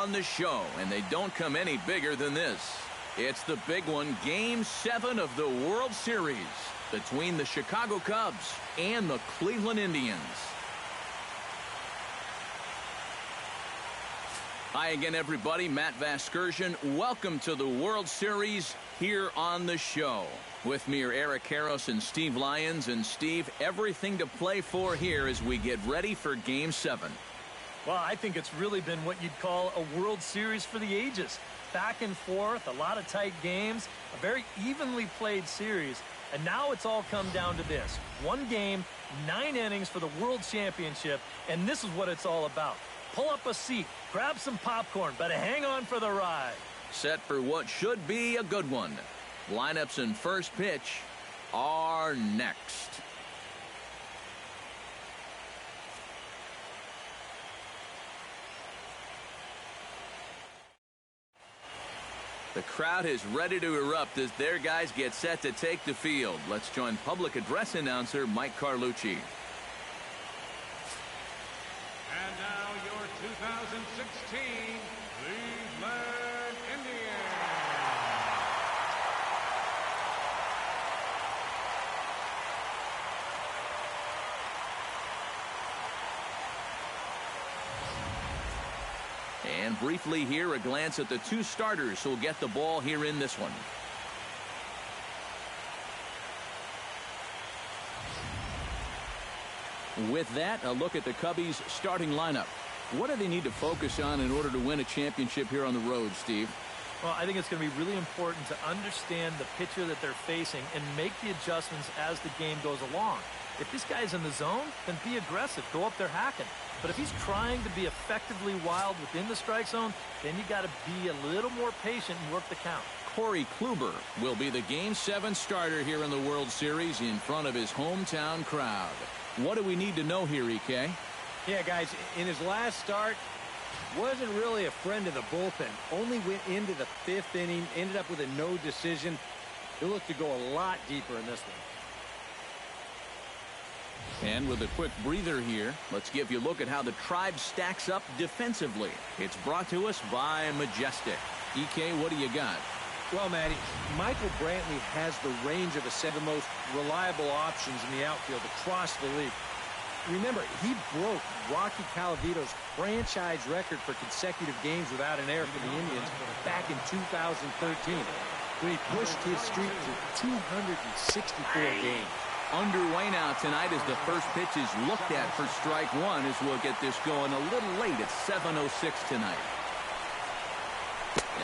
On the show, and they don't come any bigger than this. It's the big one, Game 7 of the World Series between the Chicago Cubs and the Cleveland Indians. Hi again, everybody. Matt Vasgersian. Welcome to the World Series here on the show. With me are Eric Karros and Steve Lyons. And Steve, everything to play for here as we get ready for Game 7. Well, I think it's really been what you'd call a World Series for the ages. Back and forth, a lot of tight games, a very evenly played series. And now it's all come down to this. One game, 9 innings for the World Championship, and this is what it's all about. Pull up a seat, grab some popcorn, but hang on for the ride. Set for what should be a good one. Lineups and first pitch are next. The crowd is ready to erupt as their guys get set to take the field. Let's join public address announcer Mike Carlucci. And now your 2016 Cleveland Indians. And briefly here, a glance at the 2 starters who will get the ball here in this one. With that, a look at the Cubbies' starting lineup. What do they need to focus on in order to win a championship here on the road, Steve? Well, I think it's going to be really important to understand the pitcher that they're facing and make the adjustments as the game goes along. If this guy's in the zone, then be aggressive. Go up there hacking. But if he's trying to be effectively wild within the strike zone, then you got to be a little more patient and work the count. Corey Kluber will be the Game 7 starter here in the World Series in front of his hometown crowd. What do we need to know here, EK? Yeah, guys, in his last start, wasn't really a friend of the bullpen. Only went into the 5th inning, ended up with a no decision. He'll look to go a lot deeper in this one. And with a quick breather here, let's give you a look at how the Tribe stacks up defensively. It's brought to us by Majestic. EK, what do you got? Well, Matty, Michael Brantley has the range of the most reliable options in the outfield across the league. Remember, he broke Rocky Calavito's franchise record for consecutive games without an error for the Indians back in 2013 when he pushed his streak to 264 games. Underway now tonight as the first pitch is looked at for strike one as we'll get this going a little late at 7:06 tonight.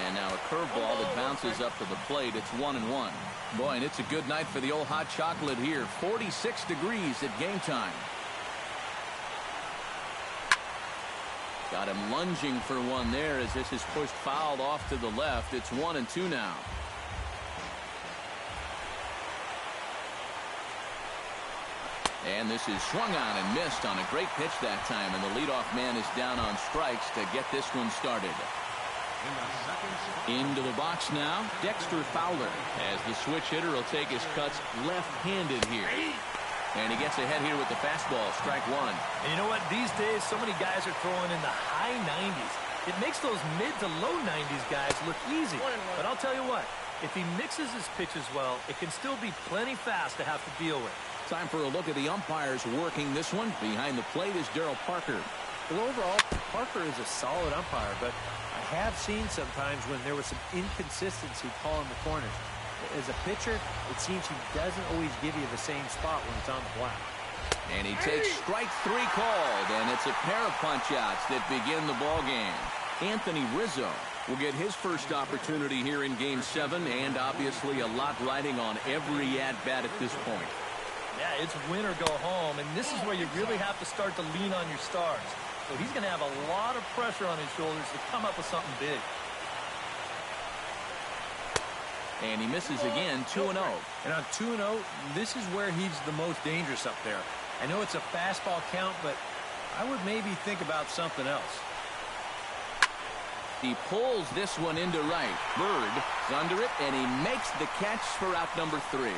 And now a curveball that bounces up to the plate. It's 1-1. Boy, and it's a good night for the old hot chocolate here. 46 degrees at game time. Got him lunging for one there as this is pushed fouled off to the left. It's 1-2 now. And this is swung on and missed on a great pitch that time. And the leadoff man is down on strikes to get this one started. Into the box now, Dexter Fowler, as the switch hitter will take his cuts left-handed here. And he gets ahead here with the fastball, strike one. And you know what? These days, so many guys are throwing in the high 90s. It makes those mid to low 90s guys look easy. But I'll tell you what, if he mixes his pitches well, it can still be plenty fast to have to deal with. Time for a look at the umpires working this one. Behind the plate is Darryl Parker. Well, overall, Parker is a solid umpire, but I have seen sometimes when there was some inconsistency calling the corners. As a pitcher, it seems he doesn't always give you the same spot when it's on the block. And he takes strike 3 called, and it's a pair of punch-outs that begin the ball game. Anthony Rizzo will get his first opportunity here in Game 7, and obviously a lot riding on every at-bat at this point. Yeah, it's win or go home, and this is where you really have to start to lean on your stars. So he's going to have a lot of pressure on his shoulders to come up with something big. And he misses again, 2-0. And on 2-0, this is where he's the most dangerous up there. I know it's a fastball count, but I would maybe think about something else. He pulls this one into right. Bird is under it, and he makes the catch for out number 3.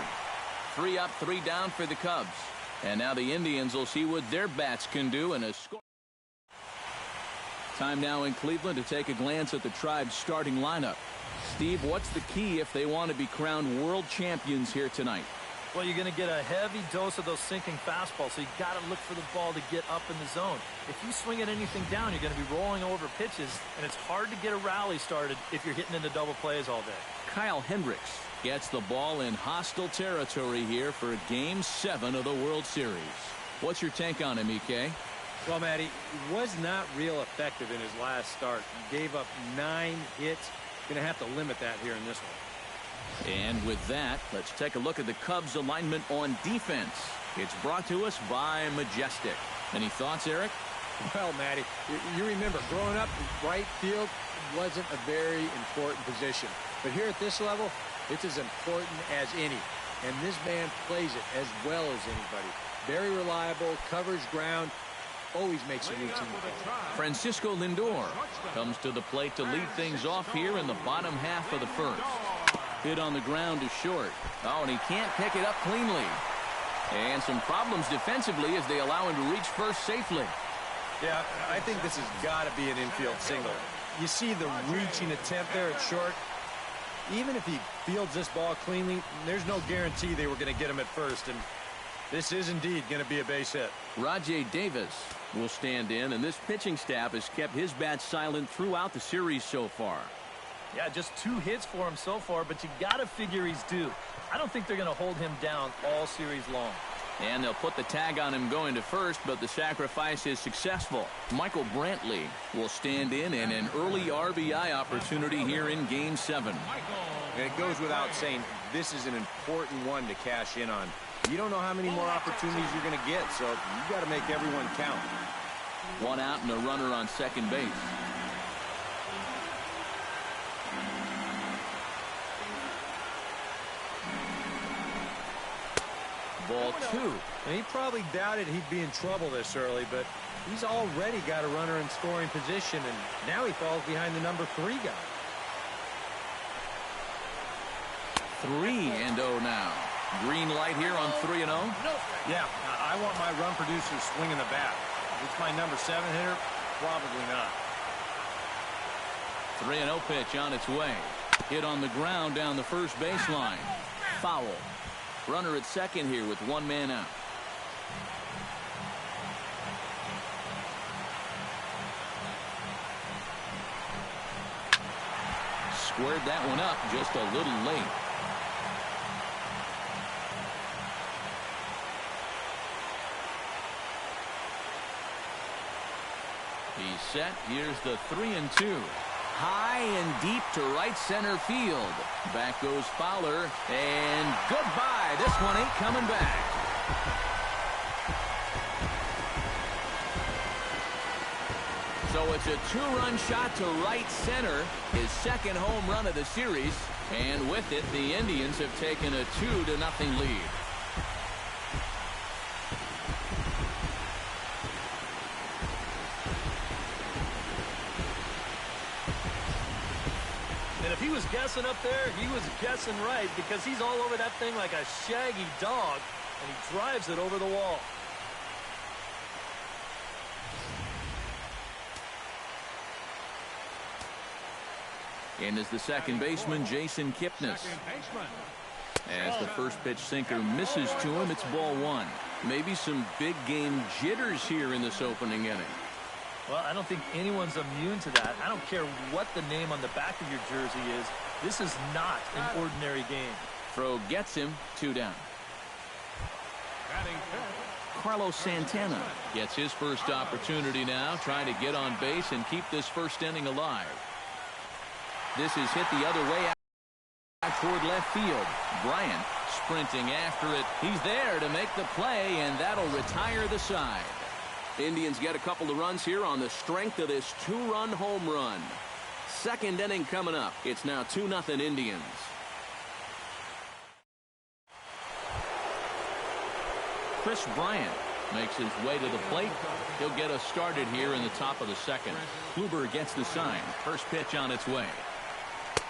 3 up, 3 down for the Cubs. And now the Indians will see what their bats can do in a score. Time now in Cleveland to take a glance at the Tribe's starting lineup. Steve, what's the key if they want to be crowned world champions here tonight? Well, you're going to get a heavy dose of those sinking fastballs, so you got to look for the ball to get up in the zone. If you swing at anything down, you're going to be rolling over pitches, and it's hard to get a rally started if you're hitting into double plays all day. Kyle Hendricks gets the ball in hostile territory here for Game 7 of the World Series. What's your take on him, EK? Well, Matty, he was not real effective in his last start. He gave up 9 hits. Going to have to limit that here in this one. And with that, let's take a look at the Cubs alignment on defense. It's brought to us by Majestic. Any thoughts, Eric? Well, Matty, you remember growing up, right field wasn't a very important position. But here at this level, it's as important as any. And this man plays it as well as anybody. Very reliable, covers ground, always makes a routine. Francisco Lindor comes to the plate to lead things off here in the bottom half of the first. Hit on the ground to short. Oh, and he can't pick it up cleanly. And some problems defensively as they allow him to reach first safely. Yeah, I think this has got to be an infield single. You see the reaching attempt there at short. Even if he fields this ball cleanly, there's no guarantee they were going to get him at first. And this is indeed going to be a base hit. Rajai Davis will stand in, and this pitching staff has kept his bat silent throughout the series so far. Yeah, just 2 hits for him so far, but you got to figure he's due. I don't think they're going to hold him down all series long. And they'll put the tag on him going to first, but the sacrifice is successful. Michael Brantley will stand in an early RBI opportunity here in Game 7. And it goes without saying, this is an important one to cash in on. You don't know how many more opportunities you're going to get, so you got to make everyone count. 1 out and a runner on second base. Ball 2. And he probably doubted he'd be in trouble this early, but he's already got a runner in scoring position, and now he falls behind the number 3 guy. 3-0 now. Green light here on 3-0. Yeah, I want my run producers swinging the bat. If it's my number 7 hitter, probably not. 3-0 pitch on its way. Hit on the ground down the first baseline. Foul. Runner at second here with 1 man out. Squared that one up just a little late. He's set. Here's the 3-2. High and deep to right center field. Back goes Fowler, and goodbye. This one ain't coming back. So it's a 2-run shot to right center, his second home run of the series, and with it, the Indians have taken a 2-0 lead. If he was guessing up there, he was guessing right, because he's all over that thing like a shaggy dog, and he drives it over the wall. And is the second baseman, Jason Kipnis. As the first pitch sinker misses to him, it's ball 1. Maybe some big game jitters here in this opening inning. Well, I don't think anyone's immune to that. I don't care what the name on the back of your jersey is. This is not an ordinary game. Throw gets him, 2 down. Carlos Santana gets his first opportunity now, trying to get on base and keep this first inning alive. This is hit the other way out toward left field. Bryant sprinting after it. He's there to make the play, and that'll retire the side. Indians get a couple of runs here on the strength of this 2-run home run. Second inning coming up. It's now 2-0 Indians. Chris Bryant makes his way to the plate. He'll get us started here in the top of the second. Kluber gets the sign. First pitch on its way.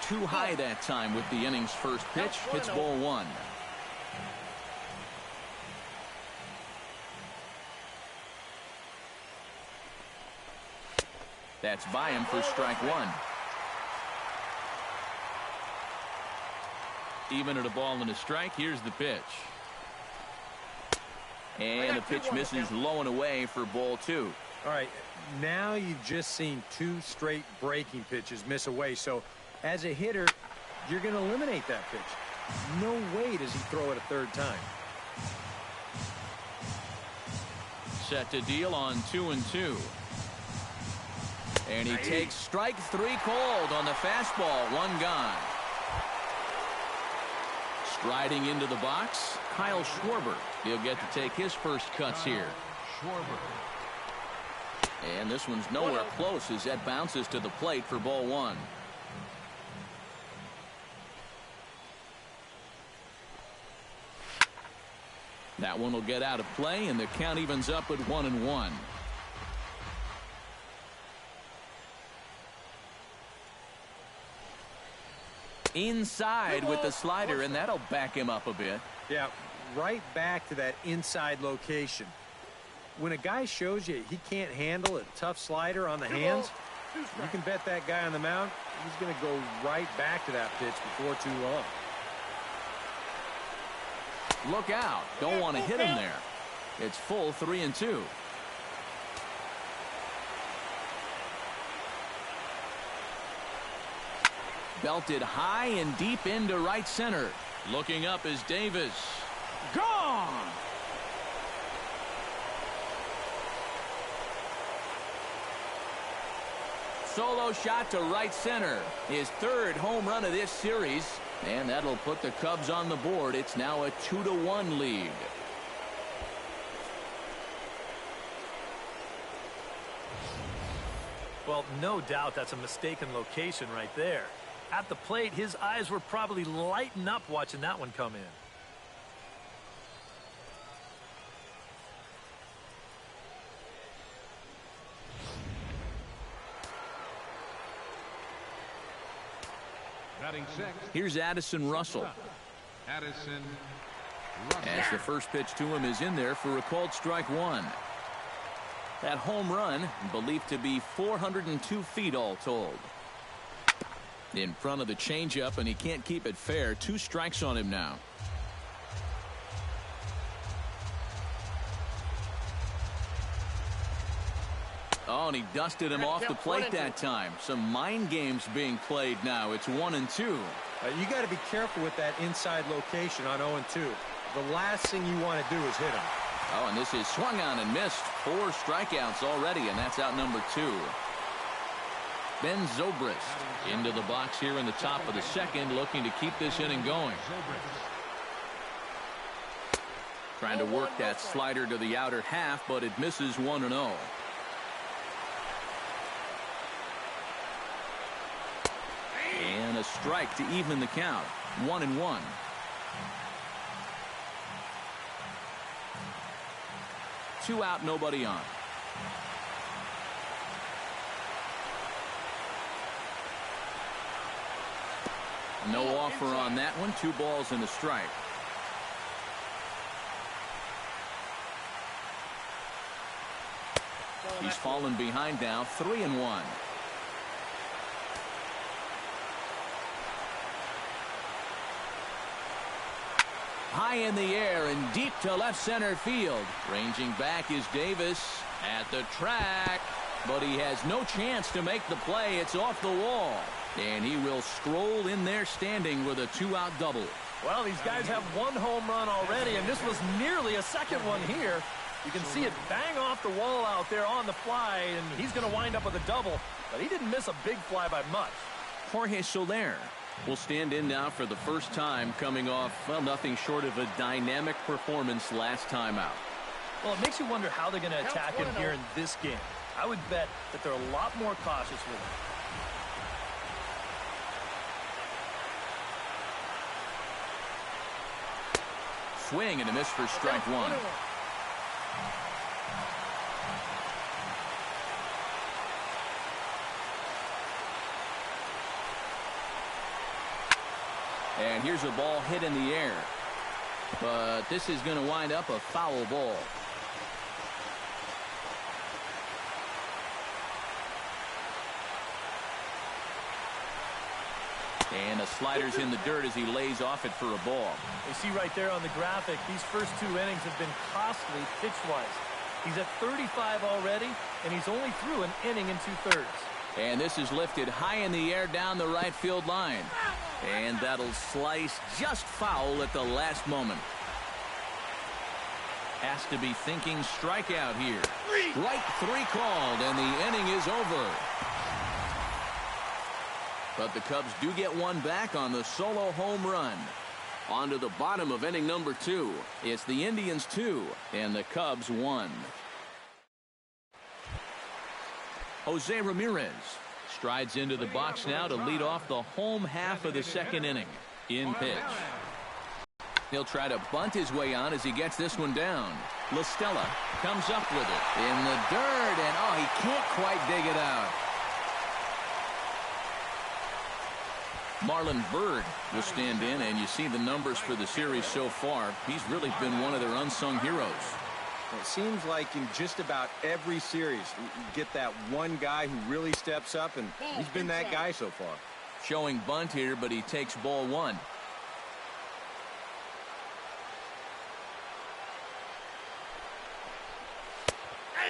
Too high that time with the inning's first pitch. Hits ball 1. That's by him for strike one. Even at a ball and a strike, here's the pitch. And the pitch misses low and away for ball two. All right, now you've just seen 2 straight breaking pitches miss away. So as a hitter, you're going to eliminate that pitch. No way does he throw it a third time. Set to deal on 2-2. And he takes strike 3 called on the fastball. 1 gone. Striding into the box, Kyle Schwarber. He'll get to take his first cuts here. And this one's nowhere close as that bounces to the plate for ball 1. That one will get out of play, and the count evens up at 1-1. Inside with the slider, and that'll back him up a bit. Yeah, right back to that inside location. When a guy shows you he can't handle a tough slider on the hands, you can bet that guy on the mound, he's going to go right back to that pitch before too long. Look out. Don't want to hit him there. It's full 3-2. Belted high and deep into right center. Looking up is Davis. Gone! Solo shot to right center. His 3rd home run of this series. And that'll put the Cubs on the board. It's now a 2-1 lead. Well, no doubt that's a mistaken location right there. At the plate, his eyes were probably lighting up watching that one come in. Batting sixth. Here's Addison Russell. Addison Russell. As the first pitch to him is in there for a called strike 1. That home run believed to be 402 feet all told. In front of the changeup, and he can't keep it fair. 2 strikes on him now. Oh, and he dusted him off the plate that time. Some mind games being played now. It's 1-2. You got to be careful with that inside location on 0-2. The last thing you want to do is hit him. Oh, and this is swung on and missed. 4 strikeouts already, and that's out number 2. Ben Zobrist into the box here in the top of the 2nd, looking to keep this inning going. Trying to work that slider to the outer half, but it misses 1-0. And a strike to even the count. 1-1. Two out, nobody on. No offer on that one. 2 balls and a strike. He's fallen behind now. 3-1. High in the air and deep to left center field. Ranging back is Davis at the track, but he has no chance to make the play. It's off the wall, and he will stroll in there standing with a 2-out double. Well, these guys have 1 home run already, and this was nearly a 2nd one here. You can see it bang off the wall out there on the fly, and he's going to wind up with a double, but he didn't miss a big fly by much. Jorge Soler will stand in now for the first time, coming off, well, nothing short of a dynamic performance last time out. Well, it makes you wonder how they're going to attack him here in this game. I would bet that they're a lot more cautious with him. Swing and a miss for strike 1. And here's a ball hit in the air. But this is going to wind up a foul ball. And the slider's in the dirt as he lays off it for a ball. You see right there on the graphic, these first 2 innings have been costly pitch-wise. He's at 35 already, and he's only through an inning and 2/3. And this is lifted high in the air down the right field line. And that'll slice just foul at the last moment. Has to be thinking strikeout here. Strike 3 called, and the inning is over. But the Cubs do get one back on the solo home run. On to the bottom of inning number 2. It's the Indians 2 and the Cubs 1. Jose Ramirez strides into the box now to lead off the home half of the second inning. In pitch. He'll try to bunt his way on as he gets this one down. La Stella comes up with it in the dirt, and oh, he can't quite dig it out. Marlon Byrd will stand in, and you see the numbers for the series so far. He's really been one of their unsung heroes. It seems like in just about every series, you get that one guy who really steps up, and he's been that guy so far. Showing bunt here, but he takes ball 1.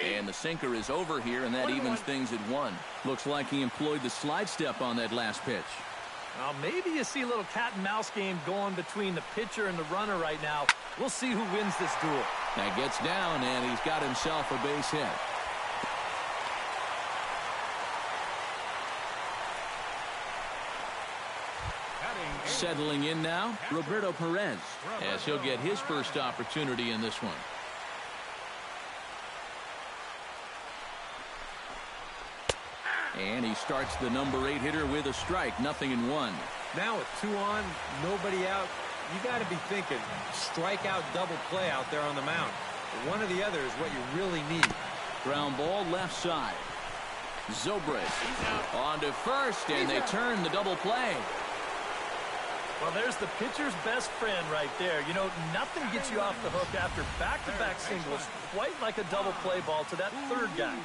And the sinker is over here, and that evens things at 1. Looks like he employed the slide step on that last pitch. Well, maybe you see a little cat and mouse game going between the pitcher and the runner right now. We'll see who wins this duel. That gets down, and he's got himself a base hit. Settling in now, Roberto Perez, as he'll get his first opportunity in this one. And he starts the number 8 hitter with a strike, 0-1. Now with 2 on, nobody out, you got to be thinking strikeout double play out there on the mound. One or the other is what you really need. Ground ball left side. Zobrist on to first, and they turn the double play. Well, there's the pitcher's best friend right there. You know, nothing gets you off the hook after back-to-back singles, quite like a double play ball to that third guy.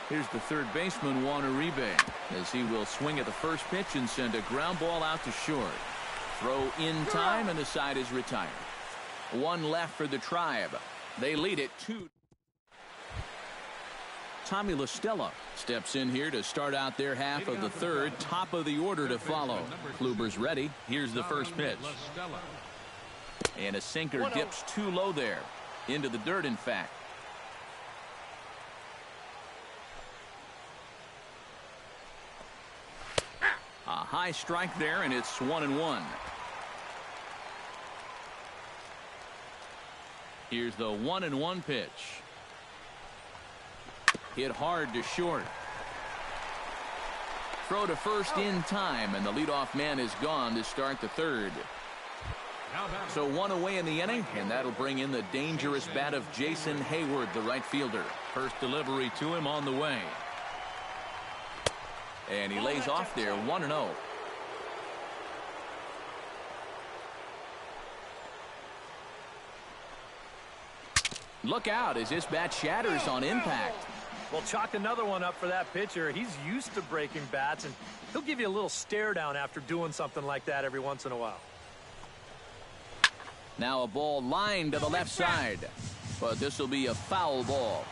Here's the third baseman, Juan Uribe, as he will swing at the first pitch and send a ground ball out to short. Throw in time, and the side is retired. 1 left for the Tribe. They lead it 2. Tommy La Stella steps in here to start out their half of the third. Top of the order to follow. Kluber's ready. Here's the first pitch. And a sinker dips too low there. Into the dirt, in fact. A high strike there, and it's 1-1. Here's the 1-1 pitch. Hit hard to short. Throw to first in time, and the leadoff man is gone to start the third. So 1 away in the inning, and that'll bring in the dangerous bat of Jason Hayward, the right fielder. First delivery to him on the way. And he lays off there, 1-0. Look out as this bat shatters on impact. Well, chalk another one up for that pitcher. He's used to breaking bats, and he'll give you a little stare down after doing something like that every once in a while. Now a ball lined to the left side, but this will be a foul ball.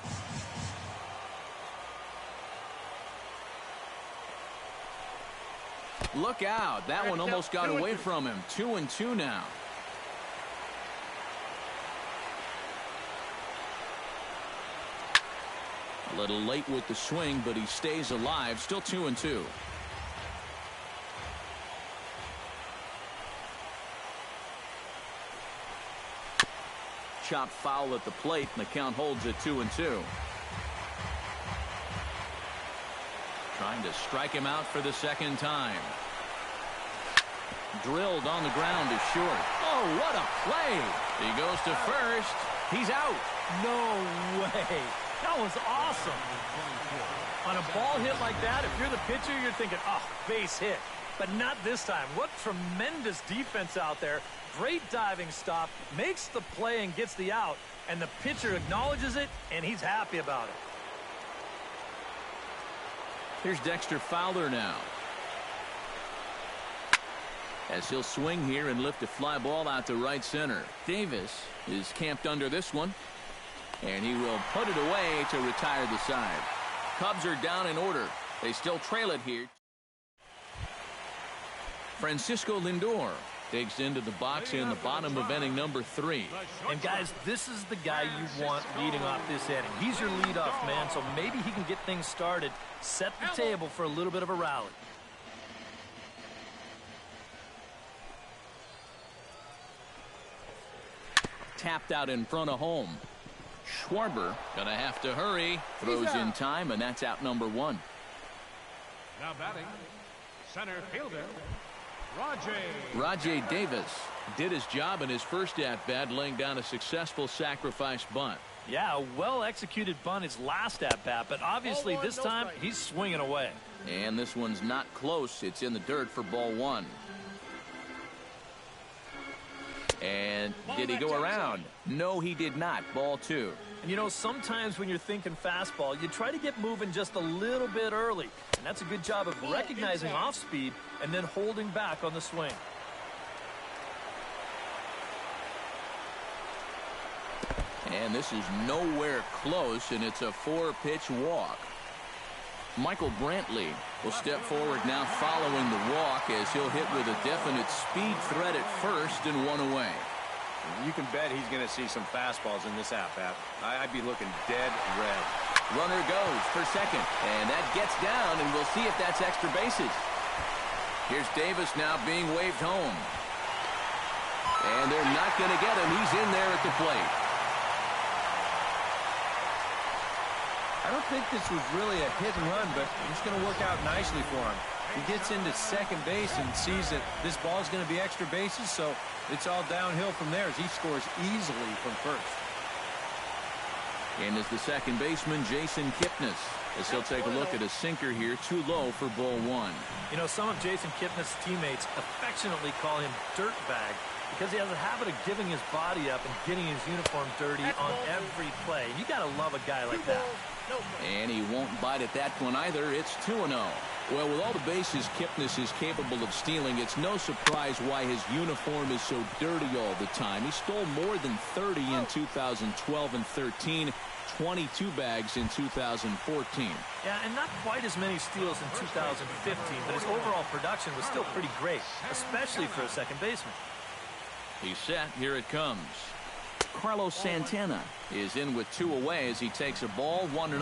Look out. That one almost got away from him. 2-2 now. A little late with the swing, but he stays alive. Still 2-2. Chop foul at the plate, and the count holds at 2-2. Trying to strike him out for the second time. Drilled on the ground to short. Oh, what a play. He goes to first. He's out. No way. That was awesome. On a ball hit like that, if you're the pitcher, you're thinking, oh, base hit. But not this time. What tremendous defense out there. Great diving stop, makes the play and gets the out, and the pitcher acknowledges it, and he's happy about it. Here's Dexter Fowler now, as he'll swing here and lift a fly ball out to right center. Davis is camped under this one, and he will put it away to retire the side. Cubs are down in order. They still trail it here. Francisco Lindor digs into the box in the bottom of inning number 3. And guys, this is the guy you want leading off this inning. He's your leadoff man, so maybe he can get things started, set the table for a little bit of a rally. Tapped out in front of home. Schwarber gonna have to hurry. Throws in time, and that's out number 1. Now batting, center fielder, Rajay Davis did his job in his first at-bat, laying down a successful sacrifice bunt. Yeah, a well-executed bunt his last at-bat, but obviously this time he's swinging away. And this one's not close. It's in the dirt for ball 1. And did he go around? No, he did not. Ball 2. And you know, sometimes when you're thinking fastball, you try to get moving just a little bit early. And that's a good job of recognizing off speed and then holding back on the swing. And this is nowhere close, and it's a 4-pitch walk. Michael Brantley will step forward now following the walk, as he'll hit with a definite speed threat at first and 1 away. You can bet he's going to see some fastballs in this at-bat. I'd be looking dead red. Runner goes for second, and that gets down, and we'll see if that's extra bases. Here's Davis now being waved home. And they're not going to get him. He's in there at the plate. I don't think this was really a hit and run, but it's going to work out nicely for him. He gets into second base and sees that this ball is going to be extra bases, so it's all downhill from there as he scores easily from first. And is the second baseman, Jason Kipnis, as he'll take a look at a sinker here, too low for ball 1. You know, some of Jason Kipnis' teammates affectionately call him Dirtbag because he has a habit of giving his body up and getting his uniform dirty on every play. You got to love a guy like that. And he won't bite at that one either. It's 2-0. Well, with all the bases Kipnis is capable of stealing, it's no surprise why his uniform is so dirty all the time. He stole more than 30 in 2012 and 13, 22 bags in 2014. Yeah, and not quite as many steals in 2015, but his overall production was still pretty great, especially for a second baseman. He's set. Here it comes. Carlos Santana is in with 2 away as he takes a ball, 1-0.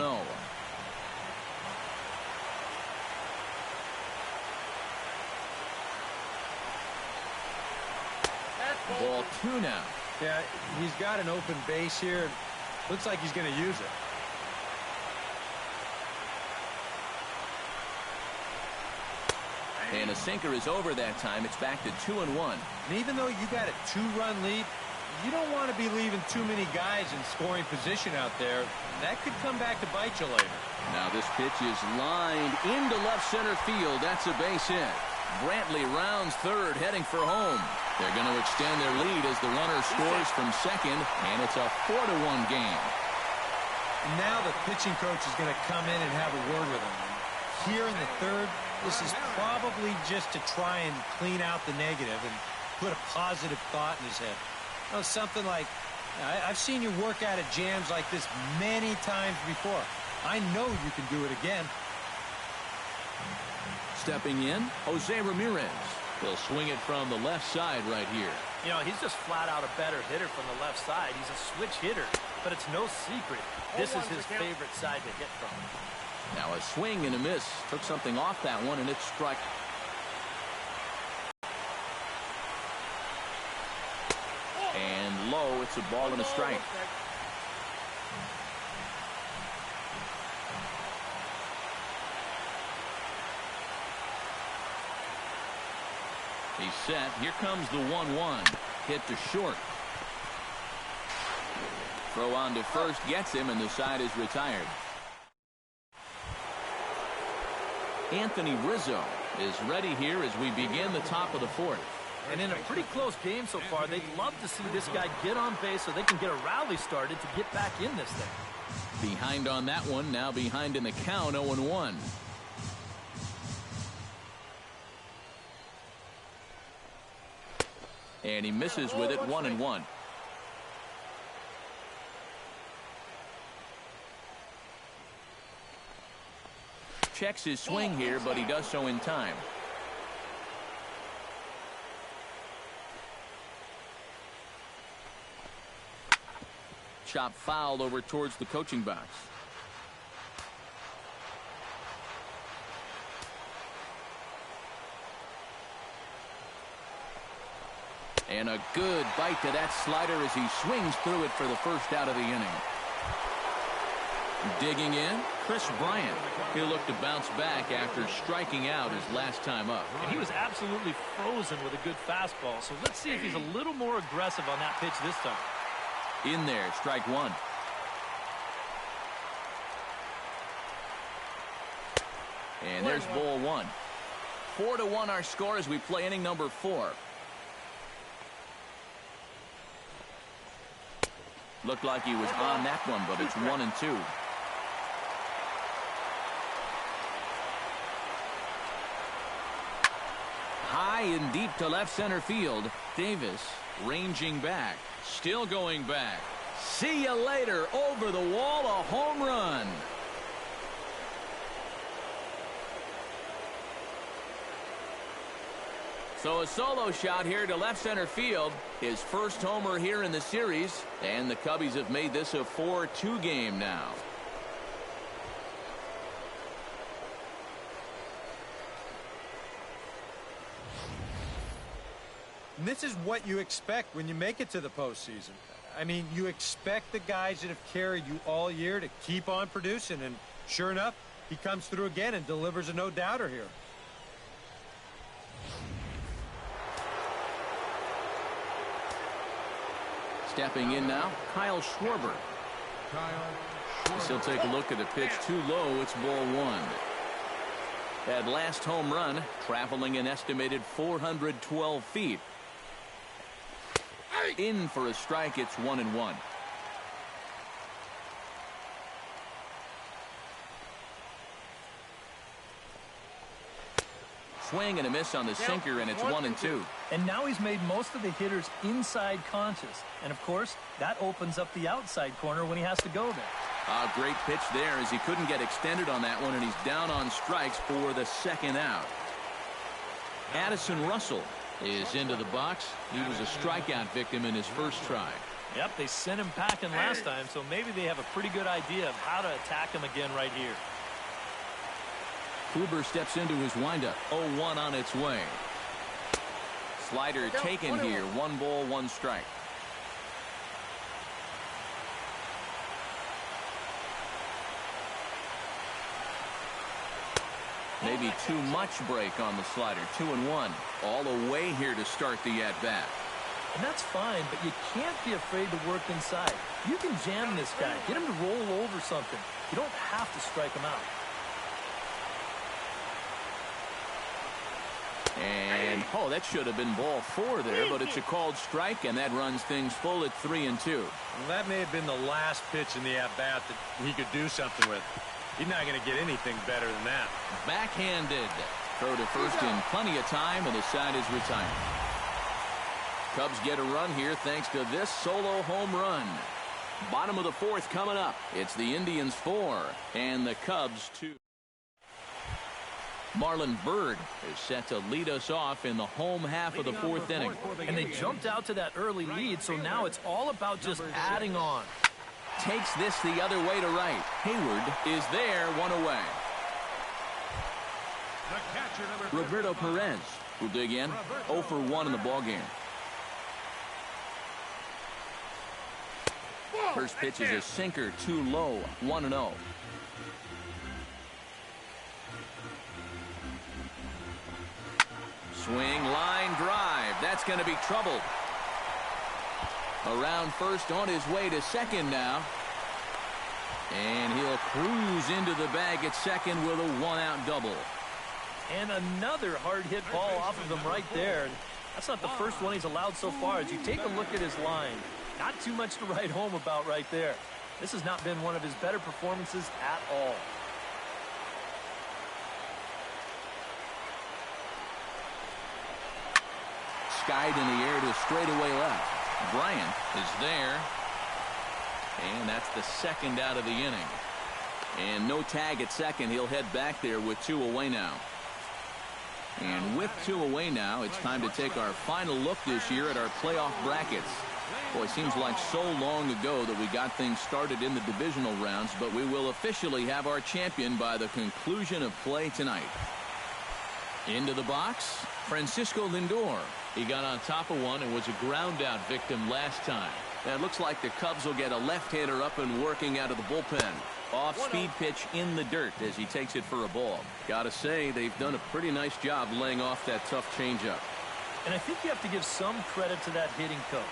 Ball 2 now. Yeah, he's got an open base here. Looks like he's going to use it. And a sinker is over that time. It's back to 2-1. And even though you got a 2-run lead, you don't want to be leaving too many guys in scoring position out there. That could come back to bite you later. Now this pitch is lined into left center field. That's a base hit. Brantley rounds third, heading for home. They're going to extend their lead as the runner scores from second, and it's a 4-1 game. Now the pitching coach is going to come in and have a word with him. Here in the third, this is probably just to try and clean out the negative and put a positive thought in his head. You know, something like, I've seen you work out at jams like this many times before. I know you can do it again. Stepping in, Jose Ramirez. He'll swing it from the left side right here. You know, he's just flat out a better hitter from the left side. He's a switch hitter, but it's no secret. This is his favorite side to hit from. Now a swing and a miss. Took something off that one, and it's struck. And low, it's a ball and a strike. He's set. Here comes the 1-1. Hit to short. Throw on to first gets him, and the side is retired. Anthony Rizzo is ready here as we begin the top of the fourth. And in a pretty close game so far, they'd love to see this guy get on base so they can get a rally started to get back in this thing. Behind on that one, now behind in the count, 0-1. And he misses with it, 1-1. Checks his swing here, but he does so in time. Chop fouled over towards the coaching box. And a good bite to that slider as he swings through it for the first out of the inning. Digging in, Chris Bryant. He'll look to bounce back after striking out his last time up. And he was absolutely frozen with a good fastball, so let's see if he's a little more aggressive on that pitch this time. In there, strike one. And there's ball one. 4-1 our score as we play inning number 4. Looked like he was on that one, but it's 1-2. High and deep to left center field. Davis ranging back. Still going back. See you later. Over the wall, a home run. So a solo shot here to left center field. His first homer here in the series. And the Cubbies have made this a 4-2 game now. And this is what you expect when you make it to the postseason. I mean, you expect the guys that have carried you all year to keep on producing. And sure enough, he comes through again and delivers a no-doubter here. Stepping in now, Kyle Schwarber. He'll take a look at the pitch too low. It's ball one. That last home run traveling an estimated 412 feet. In for a strike. It's 1-1. Swing and a miss on the sinker, and it's 1-2. And now he's made most of the hitters inside conscious. And, of course, that opens up the outside corner when he has to go there. A great pitch there as he couldn't get extended on that one, and he's down on strikes for the second out. Addison Russell is into the box. He was a strikeout victim in his first try. Yep, they sent him packing last time, so maybe they have a pretty good idea of how to attack him again right here. Kluber steps into his windup. 0-1 on its way. Slider taken here. 1 ball, 1 strike. Maybe too much break on the slider. 2-1. All the way here to start the at-bat. And that's fine, but you can't be afraid to work inside. You can jam this guy. Get him to roll over something. You don't have to strike him out. And, oh, that should have been ball 4 there, but it's a called strike, and that runs things full at 3-2. Well, that may have been the last pitch in the at-bat that he could do something with. He's not going to get anything better than that. Backhanded. Throw to first in plenty of time, and the side is retired. Cubs get a run here thanks to this solo home run. Bottom of the 4th coming up. It's the Indians 4 and the Cubs 2. Marlon Byrd is set to lead us off in the home half of the 4th inning. And they jumped out to that early lead, so now it's all about just adding on. Takes this the other way to right. Hayward is there, 1 away. Roberto Perez will dig in. 0 for 1 in the ballgame. First pitch is a sinker, too low, 1-0. Swing, line drive. That's going to be trouble. Around first, on his way to second now. And he'll cruise into the bag at second with a 1-out double. And another hard-hit ball off of him right there. And that's not the first one he's allowed so far. As you take a look at his line, not too much to write home about right there. This has not been one of his better performances at all. Skied in the air to straightaway left. Bryant is there. And that's the second out of the inning. And no tag at second. He'll head back there with 2 away now. And with 2 away now, it's time to take our final look this year at our playoff brackets. Boy, it seems like so long ago that we got things started in the divisional rounds, but we will officially have our champion by the conclusion of play tonight. Into the box, Francisco Lindor. He got on top of one and was a ground-out victim last time. Now it looks like the Cubs will get a left-hander up and working out of the bullpen. Off-speed pitch in the dirt as he takes it for a ball. Gotta say, they've done a pretty nice job laying off that tough changeup. And I think you have to give some credit to that hitting coach.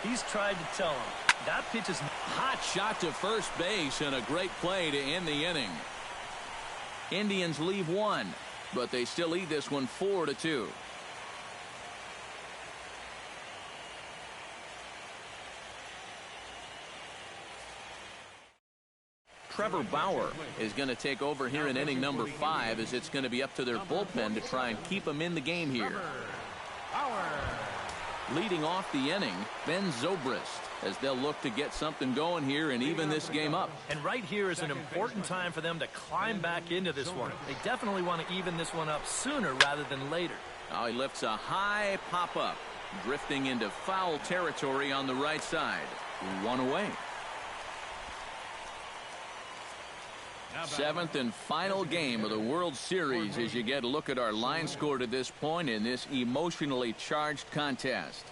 He's tried to tell him that pitch is hot shot to first base and a great play to end the inning. Indians leave 1, but they still lead this one 4-2. Trevor Bauer is going to take over here in inning number 5 as it's going to be up to their bullpen to try and keep them in the game here. Leading off the inning, Ben Zobrist, as they'll look to get something going here and even this game up. And right here is an important time for them to climb back into this one. They definitely want to even this one up sooner rather than later. Now he lifts a high pop-up, drifting into foul territory on the right side. 1 away. 7th and final game of the World Series as you get a look at our line score to this point in this emotionally charged contest.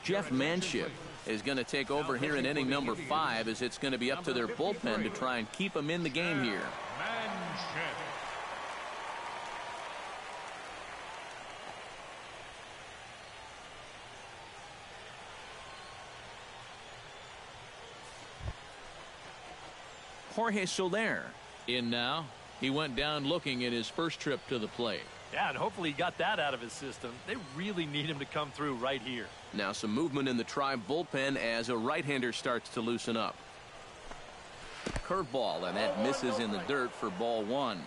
Jeff Manship is going to take over here in inning number 5 as it's going to be up to their bullpen to try and keep them in the game here. Jorge Soler in now. He went down looking at his first trip to the plate. Yeah, and hopefully he got that out of his system. They really need him to come through right here. Now some movement in the Tribe bullpen as a right-hander starts to loosen up. Curveball, and that misses in the dirt for ball 1.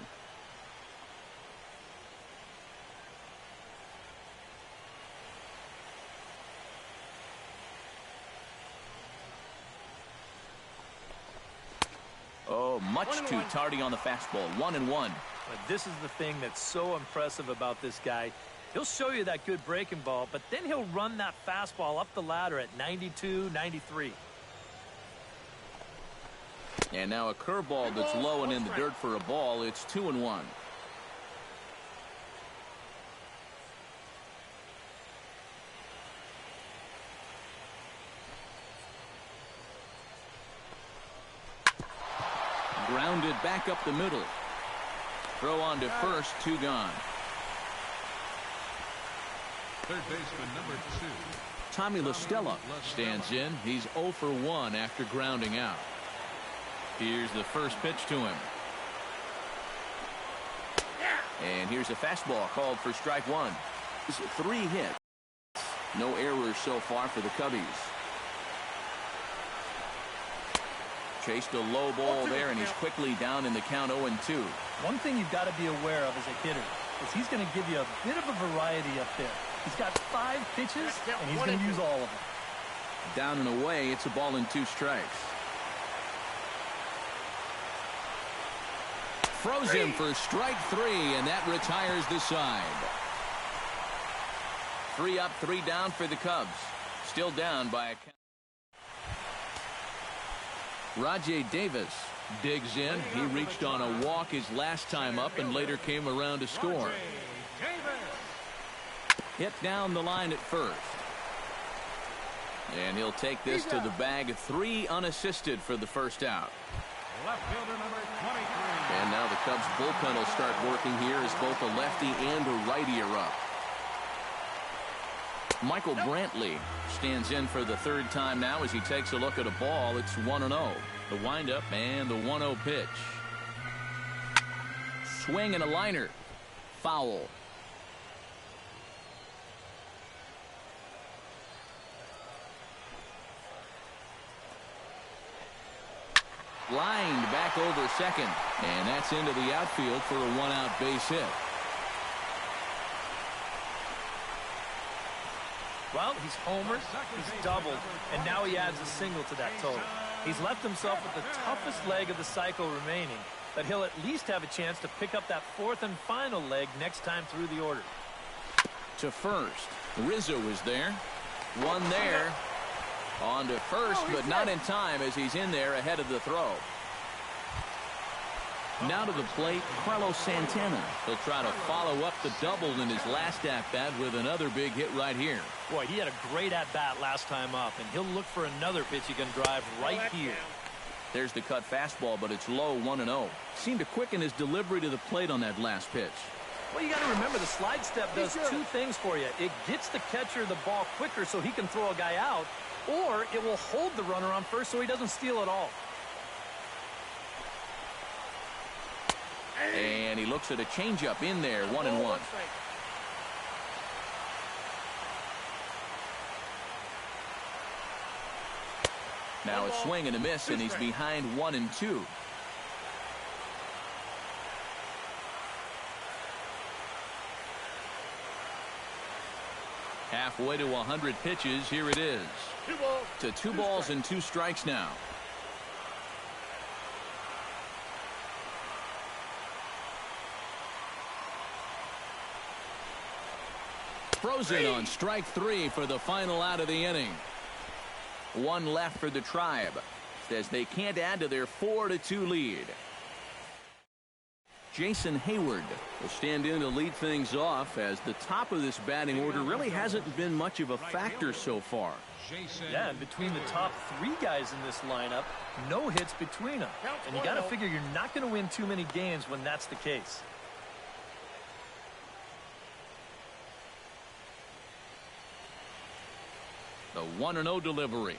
Oh, much too tardy on the fastball. 1-1. But this is the thing that's so impressive about this guy. He'll show you that good breaking ball, but then he'll run that fastball up the ladder at 92, 93. And now a curveball that's low and in the dirt for a ball. It's 2-1. Grounded back up the middle. Throw on to first, 2 gone. Third baseman number 2. Tommy La Stella stands in. He's 0 for 1 after grounding out. Here's the first pitch to him. And here's a fastball called for strike 1. 3 hits. No errors so far for the Cubbies. Chased a low ball there, and he's quickly down in the count 0-2. One thing you've got to be aware of as a hitter is he's going to give you a bit of a variety up there. He's got 5 pitches, and he's going to use all of them. Down and away, it's a ball and 2 strikes. Throws him for strike 3, and that retires the side. 3 up, 3 down for the Cubs. Still down by a count. Rajay Davis digs in. He reached on a walk his last time up and later came around to score. Hit down the line at first. And he'll take this to the bag. 3 unassisted for the first out. Left fielder number 23. And now the Cubs bullpen will start working here as both a lefty and a righty are up. Michael Brantley stands in for the 3rd time now as he takes a look at a ball. It's 1-0. The windup and the 1-0 pitch. swing and a liner. Foul. Lined back over second. And that's into the outfield for a one-out base hit. Well, he's homered, he's doubled, and now he adds a single to that total. He's left himself with the toughest leg of the cycle remaining, but he'll at least have a chance to pick up that fourth and final leg next time through the order. To first. Rizzo is there. One there. On to first, but not in time as he's in there ahead of the throw. Now to the plate, Carlos Santana. He'll try to follow up the double in his last at-bat with another big hit right here. Boy, he had a great at-bat last time up, and he'll look for another pitch he can drive right here. There's the cut fastball, but it's low, 1-0. Seemed to quicken his delivery to the plate on that last pitch. Well, you got to remember the slide step does two things for you. It gets the catcher the ball quicker so he can throw a guy out, or it will hold the runner on first so he doesn't steal it all. And he looks at a changeup in there, 1-1. Now a swing and a miss, and he's behind 1-2. Halfway to 100 pitches, here it is. To 2 balls and 2 strikes now. Frozen on strike 3 for the final out of the inning. 1 left for the Tribe as they can't add to their 4-2 lead. Jason Hayward will stand in to lead things off as the top of this batting order really hasn't been much of a factor so far. Yeah, and between the top 3 guys in this lineup, no hits between them. And you got to figure you're not going to win too many games when that's the case. The 1-0 delivery.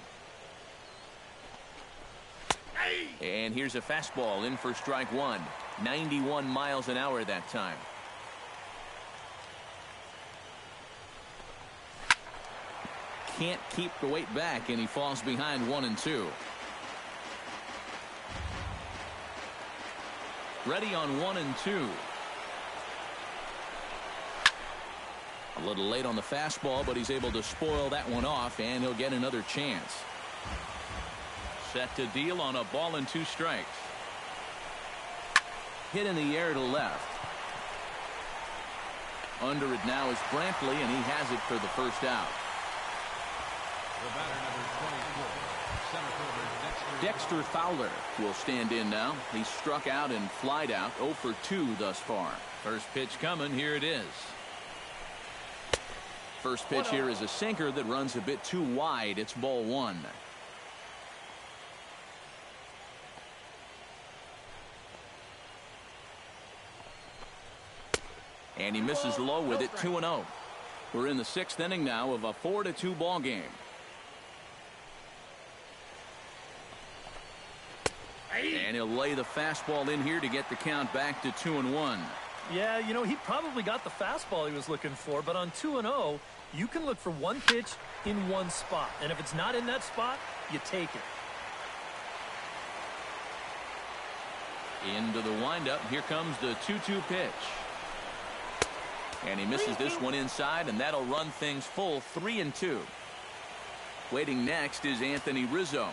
And here's a fastball in for strike 1. 91 miles an hour that time. Can't keep the weight back, and he falls behind 1-2. Ready on 1-2. A little late on the fastball, but he's able to spoil that one off, and he'll get another chance. Set to deal on a ball and 2 strikes. Hit in the air to left. Under it now is Brantley, and he has it for the first out. The batter, number 24, center fielder Dexter Fowler will stand in now. He's struck out and flied out, 0 for 2 thus far. First pitch coming, here it is. First pitch here is a sinker that runs a bit too wide. It's ball 1. And he misses low with it, 2-0. We're in the 6th inning now of a 4-2 ball game. And he'll lay the fastball in here to get the count back to 2-1. Yeah, you know, he probably got the fastball he was looking for, but on 2-0, you can look for one pitch in one spot. And if it's not in that spot, you take it. Into the windup. Here comes the 2-2 pitch. And he misses this one inside, and that'll run things full 3-2. Waiting next is Anthony Rizzo.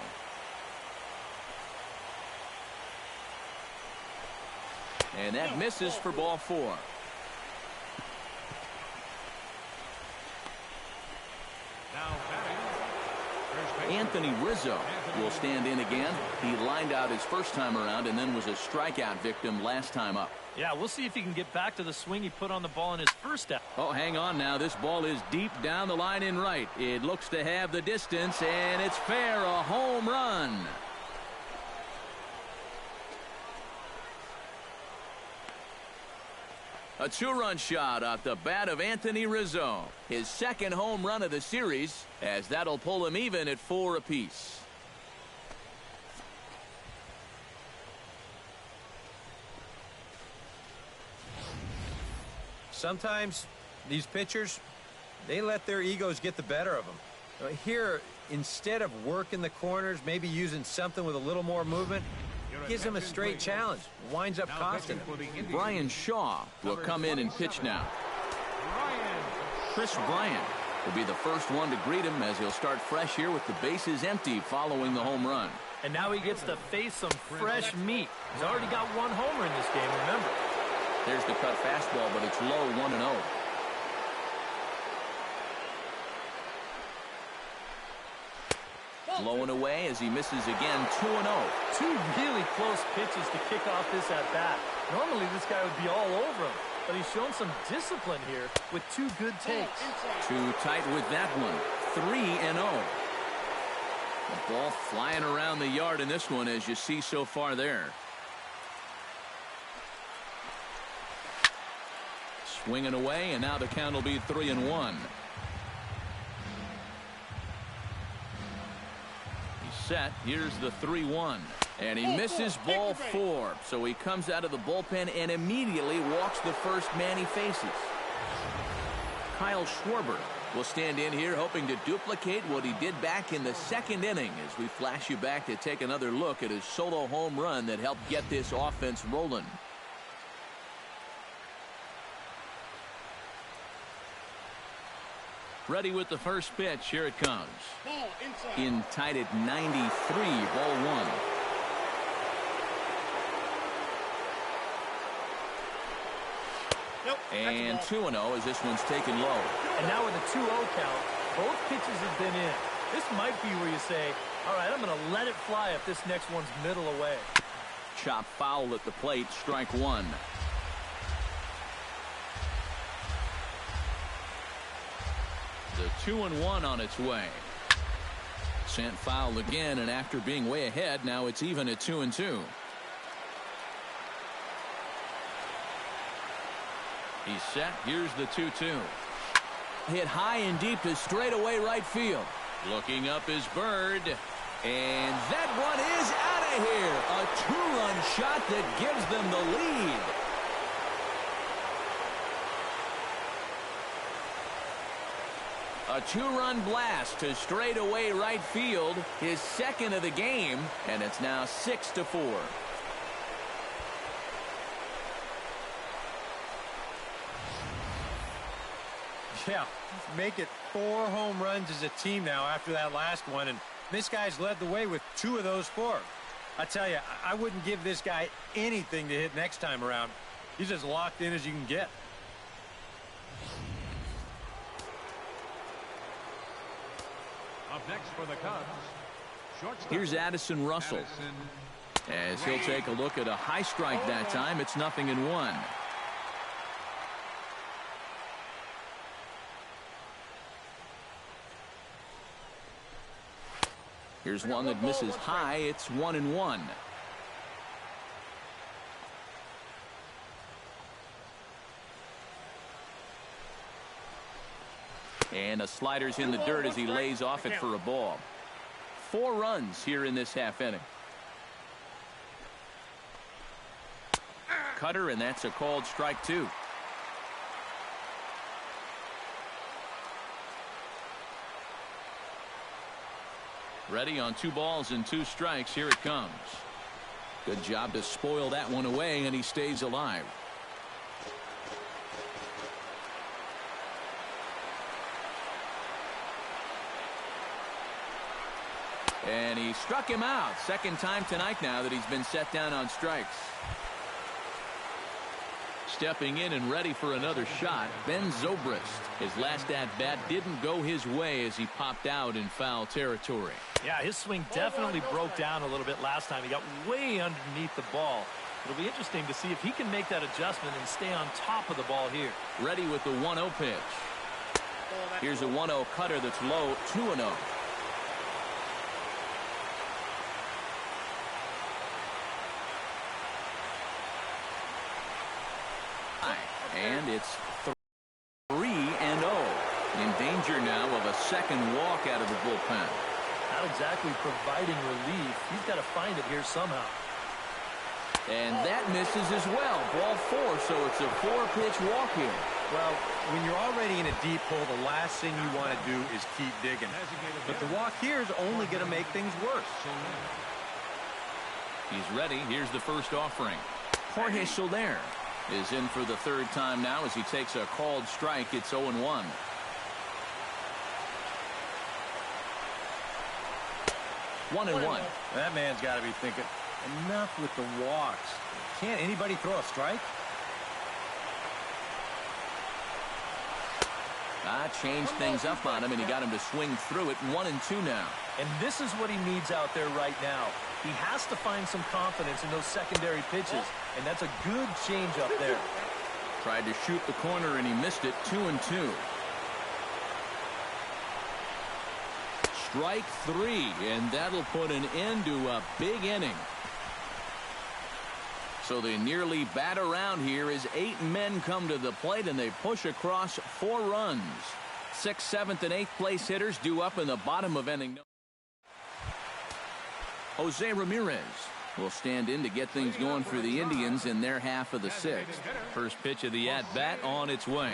And that misses for ball 4. Anthony Rizzo will stand in again. He lined out his first time around and then was a strikeout victim last time up. Yeah, we'll see if he can get back to the swing he put on the ball in his first out. Oh, hang on now. This ball is deep down the line in right. It looks to have the distance, and it's fair. A home run. A 2-run shot off the bat of Anthony Rizzo. His second home run of the series, as that'll pull him even at 4 apiece. sometimes these pitchers, they let their egos get the better of them. Here, instead of working the corners, maybe using something with a little more movement, gives them a straight challenge. Winds up costing them. Brian Shaw will come in and pitch now. Chris Bryant will be the first one to greet him as he'll start fresh here with the bases empty following the home run. And now he gets to face some fresh meat. He's already got one homer in this game, remember. There's the cut fastball, but it's low, 1-0. Low and away as he misses again, 2-0. Two really close pitches to kick off this at-bat. Normally this guy would be all over him, but he's shown some discipline here with two good takes. Too tight with that one, 3-0. The ball flying around the yard in this one, as you see so far there. Swinging away, and now the count will be 3-1. Set. Here's the 3-1, and he misses ball 4, so he comes out of the bullpen and immediately walks the first man he faces. Kyle Schwarber will stand in here hoping to duplicate what he did back in the second inning, as we flash you back to take another look at his solo home run that helped get this offense rolling. Ready with the first pitch. Here it comes. In tight at 93, ball 1. And 2-0 as this one's taken low. And now with a 2-0 count, both pitches have been in. This might be where you say, all right, I'm going to let it fly if this next one's middle away. Chop foul at the plate, strike 1. The 2-1 on its way. Sent foul again, and after being way ahead, now it's even at 2-2. He's set. Here's the 2-2. Hit high and deep to straightaway right field. Looking up is Bird. And that one is out of here. A 2-run shot that gives them the lead. A 2-run blast to straightaway right field, his second of the game, and it's now 6-4. Yeah, make it 4 home runs as a team now after that last one, and this guy's led the way with 2 of those 4. I tell you, I wouldn't give this guy anything to hit next time around. He's as locked in as you can get. Up next for the Cubs, shortstop. Here's Addison Russell. As he'll take a look at a high strike that time. It's 0-1. Here's one that misses high. It's 1-1. And a slider's in the dirt as he lays off it for a ball. 4 runs here in this half inning. Cutter, and that's a called strike 2. Ready on 2 balls and 2 strikes. Here it comes. Good job to spoil that one away, and he stays alive. And he struck him out. Second time tonight now that he's been set down on strikes. Stepping in and ready for another shot, Ben Zobrist. His last at-bat didn't go his way as he popped out in foul territory. Yeah, his swing definitely broke down a little bit last time. He got way underneath the ball. It'll be interesting to see if he can make that adjustment and stay on top of the ball here. Ready with the 1-0 pitch. Here's a 1-0 cutter that's low, 2-0. And it's 3-0. In danger now of a second walk out of the bullpen. Not exactly providing relief. He's got to find it here somehow. And that misses as well. Ball 4, so it's a 4-pitch walk here. Well, when you're already in a deep hole, the last thing you want to do is keep digging. But the walk here is only going to make things worse. He's ready. Here's the first offering. Jorge Soler is in for the third time now as he takes a called strike. It's 0-1. One and one. That man's got to be thinking, enough with the walks. Can't anybody throw a strike? Changed things up on him, and he got him to swing through it. 1-2 now. And this is what he needs out there right now. He has to find some confidence in those secondary pitches, and that's a good change up there. Tried to shoot the corner, and he missed it. 2-2. Strike three, and that'll put an end to a big inning. So they nearly bat around here as 8 men come to the plate, and they push across 4 runs. 6th, 7th, and 8th place hitters due up in the bottom of inning. Jose Ramirez will stand in to get things going for the Indians in their half of the 6th. First pitch of the at-bat on its way.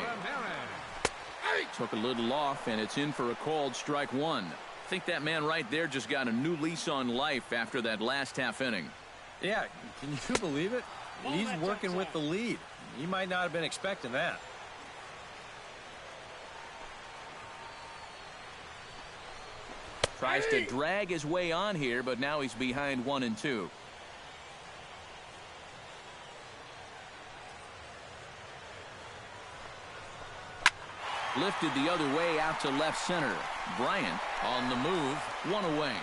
Took a little off, and it's in for a called strike one. I think that man right there just got a new lease on life after that last half inning. Yeah, can you believe it? He's working with the lead. He might not have been expecting that. Tries to drag his way on here, but now he's behind 1-2. Lifted the other way out to left center. Bryant on the move, 1 away.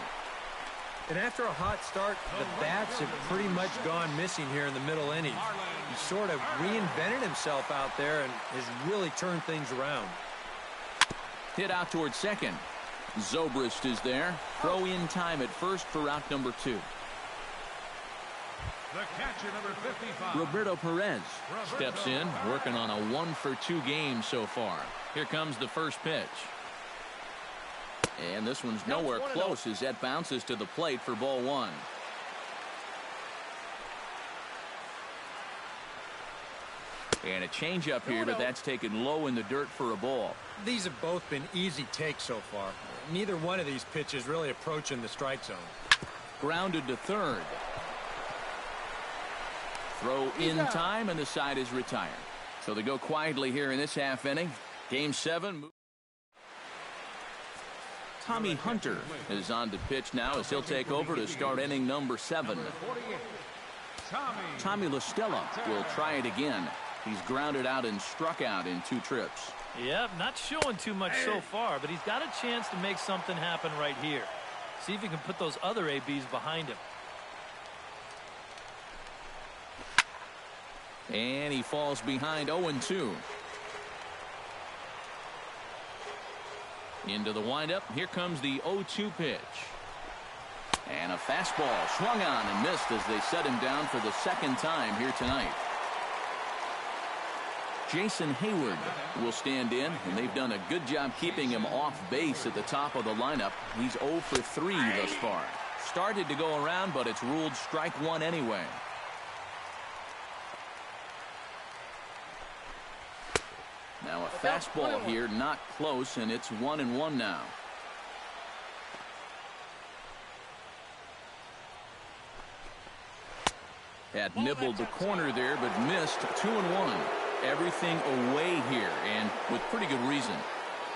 And after a hot start, the bats have pretty much gone missing here in the middle innings. He sort of reinvented himself out there and has really turned things around. Hit out towards second. Zobrist is there. Throw in time at first for out number 2. The catcher, number 55. Roberto Perez steps in, working on a 1-for-2 game so far. Here comes the first pitch. And this one's nowhere close as that bounces to the plate for ball 1. And a changeup here, but that's taken low in the dirt for a ball. These have both been easy takes so far. Neither one of these pitches really approaching the strike zone. Grounded to third. Throw in time, and the side is retired. So they go quietly here in this half inning. Game 7. Tommy Hunter is on to pitch now as he'll take over to start inning number 7. Tommy La Stella will try it again. He's grounded out and struck out in 2 trips. Yep, not showing too much so far, but he's got a chance to make something happen right here. See if he can put those other ABs behind him. And he falls behind 0-2. Into the windup. Here comes the 0-2 pitch. And a fastball swung on and missed as they set him down for the second time here tonight. Jason Hayward will stand in, and they've done a good job keeping him off base at the top of the lineup. He's 0 for 3 thus far. Started to go around, but it's ruled strike 1 anyway. Now a fastball here, not close, and it's 1-1 now. Had nibbled the corner there, but missed. 2-1. Everything away here, and with pretty good reason.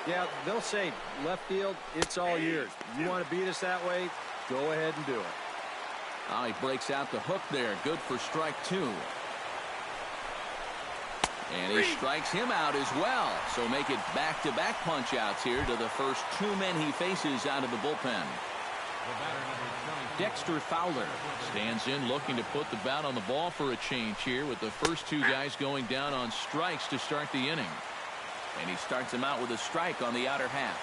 Yeah, they'll say, left field, it's all yours. You want to beat us that way? Go ahead and do it. Oh, he breaks out the hook there. Good for strike 2. And he strikes him out as well. So make it back-to-back punch-outs here to the first 2 men he faces out of the bullpen. Dexter Fowler stands in looking to put the bat on the ball for a change here with the first 2 guys going down on strikes to start the inning. And he starts him out with a strike on the outer half.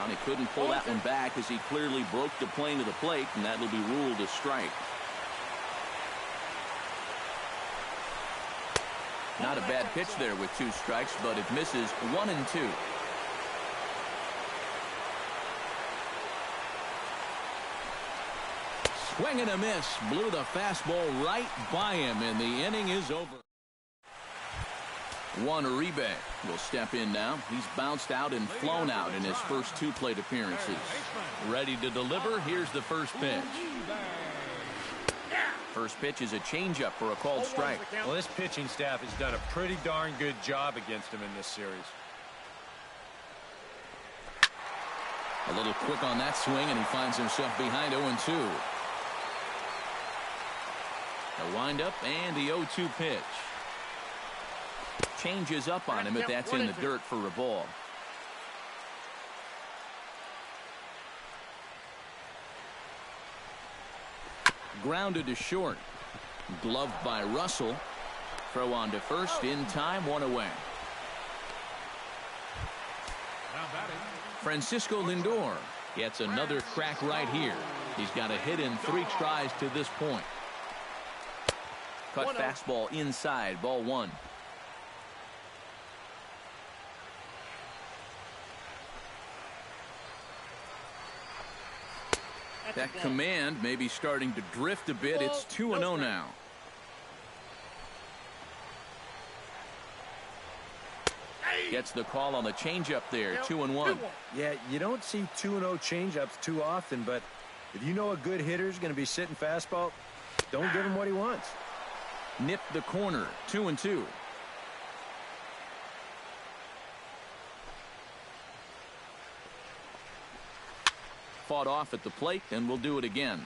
And he couldn't pull that one back as he clearly broke the plane to the plate, and that'll be ruled a strike. Not a bad pitch there with 2 strikes, but it misses 1-2. Swing and a miss. Blew the fastball right by him, and the inning is over. Juan Uribe will step in now. He's bounced out and flown out in his first 2 plate appearances. Ready to deliver. Here's the first pitch. First pitch is a changeup for a called strike. Well, this pitching staff has done a pretty darn good job against him in this series. A little quick on that swing, and he finds himself behind 0-2. The windup and the 0-2 pitch. Changes up on him if that's in the dirt for a ball. Grounded to short. Gloved by Russell. Throw on to first in time, 1 away. Francisco Lindor gets another crack right here. He's got a hit in 3 tries to this point. Cut fastball inside, ball 1. That command may be starting to drift a bit. It's 2-0 now. Gets the call on the changeup there. 2-1. Yeah, you don't see 2-0 changeups too often, but if you know a good hitter is going to be sitting fastball, don't give him what he wants. Nipped the corner. 2-2. Fought off at the plate, and we'll do it again.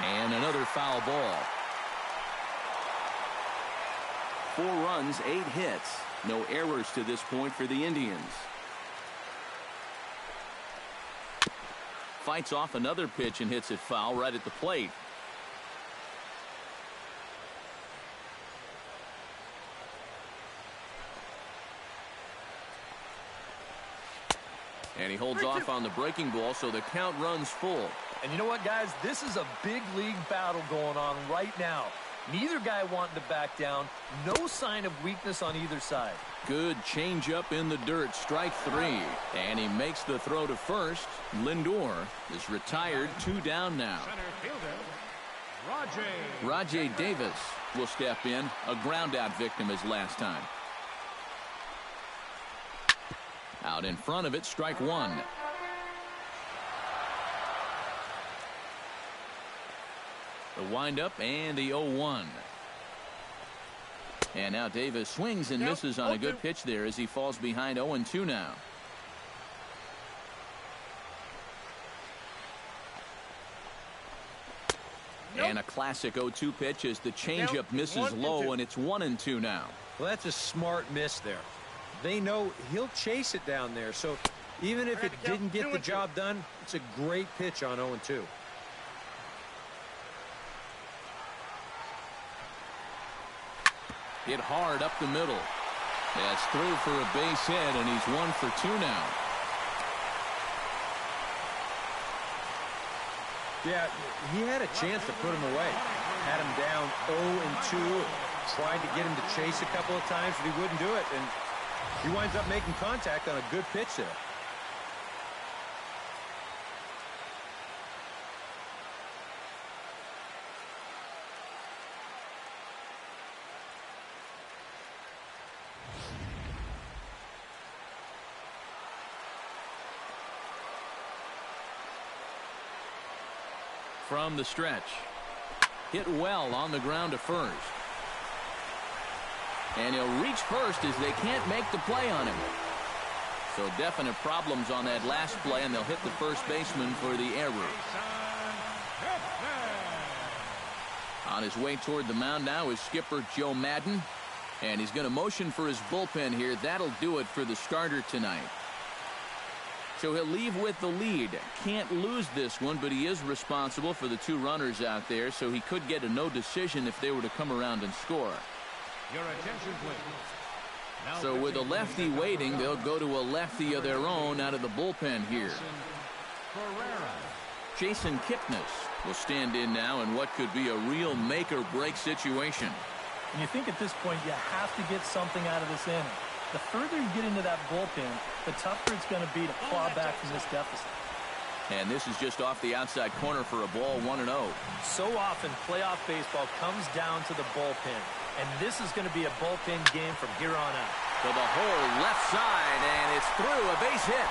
And another foul ball. 4 runs, 8 hits. No errors to this point for the Indians. Fights off another pitch and hits it foul right at the plate. And he holds off on the breaking ball, so the count runs full. And you know what, guys? This is a big league battle going on right now. Neither guy wanting to back down. No sign of weakness on either side. Good changeup in the dirt. Strike 3. And he makes the throw to first. Lindor is retired. 2 down now. Rajay Davis will step in. A ground out victim as last time. Out in front of it, strike 1. The windup and the 0-1. And now Davis swings and misses on a good pitch there as he falls behind 0-2 now. And a classic 0-2 pitch as the changeup misses low, and it's 1-2 now. Well, that's a smart miss there. They know he'll chase it down there, so even if it didn't get the job done, it's a great pitch on 0-2. Hit hard up the middle. That's through for a base hit, and he's 1 for 2 now. Yeah, he had a chance to put him away. Had him down 0-2. Tried to get him to chase a couple of times, but he wouldn't do it. And he winds up making contact on a good pitch there. From the stretch. Hit well on the ground to first. And he'll reach first as they can't make the play on him. So definite problems on that last play, and they'll hit the first baseman for the error. On his way toward the mound now is skipper Joe Madden. And he's going to motion for his bullpen here. That'll do it for the starter tonight. So he'll leave with the lead. Can't lose this one, but he is responsible for the 2 runners out there, so he could get a no decision if they were to come around and score. Your attention, please. So with a lefty waiting, they'll go to a lefty of their own out of the bullpen here. Jason Kipnis will stand in now in what could be a real make-or-break situation. And you think at this point you have to get something out of this inning. the further you get into that bullpen, the tougher it's going to be to claw back from this deficit. And this is just off the outside corner for a ball, 1-0. So often, playoff baseball comes down to the bullpen, and this is going to be a bullpen game from here on out. To the hole, left side, and it's through, a base hit.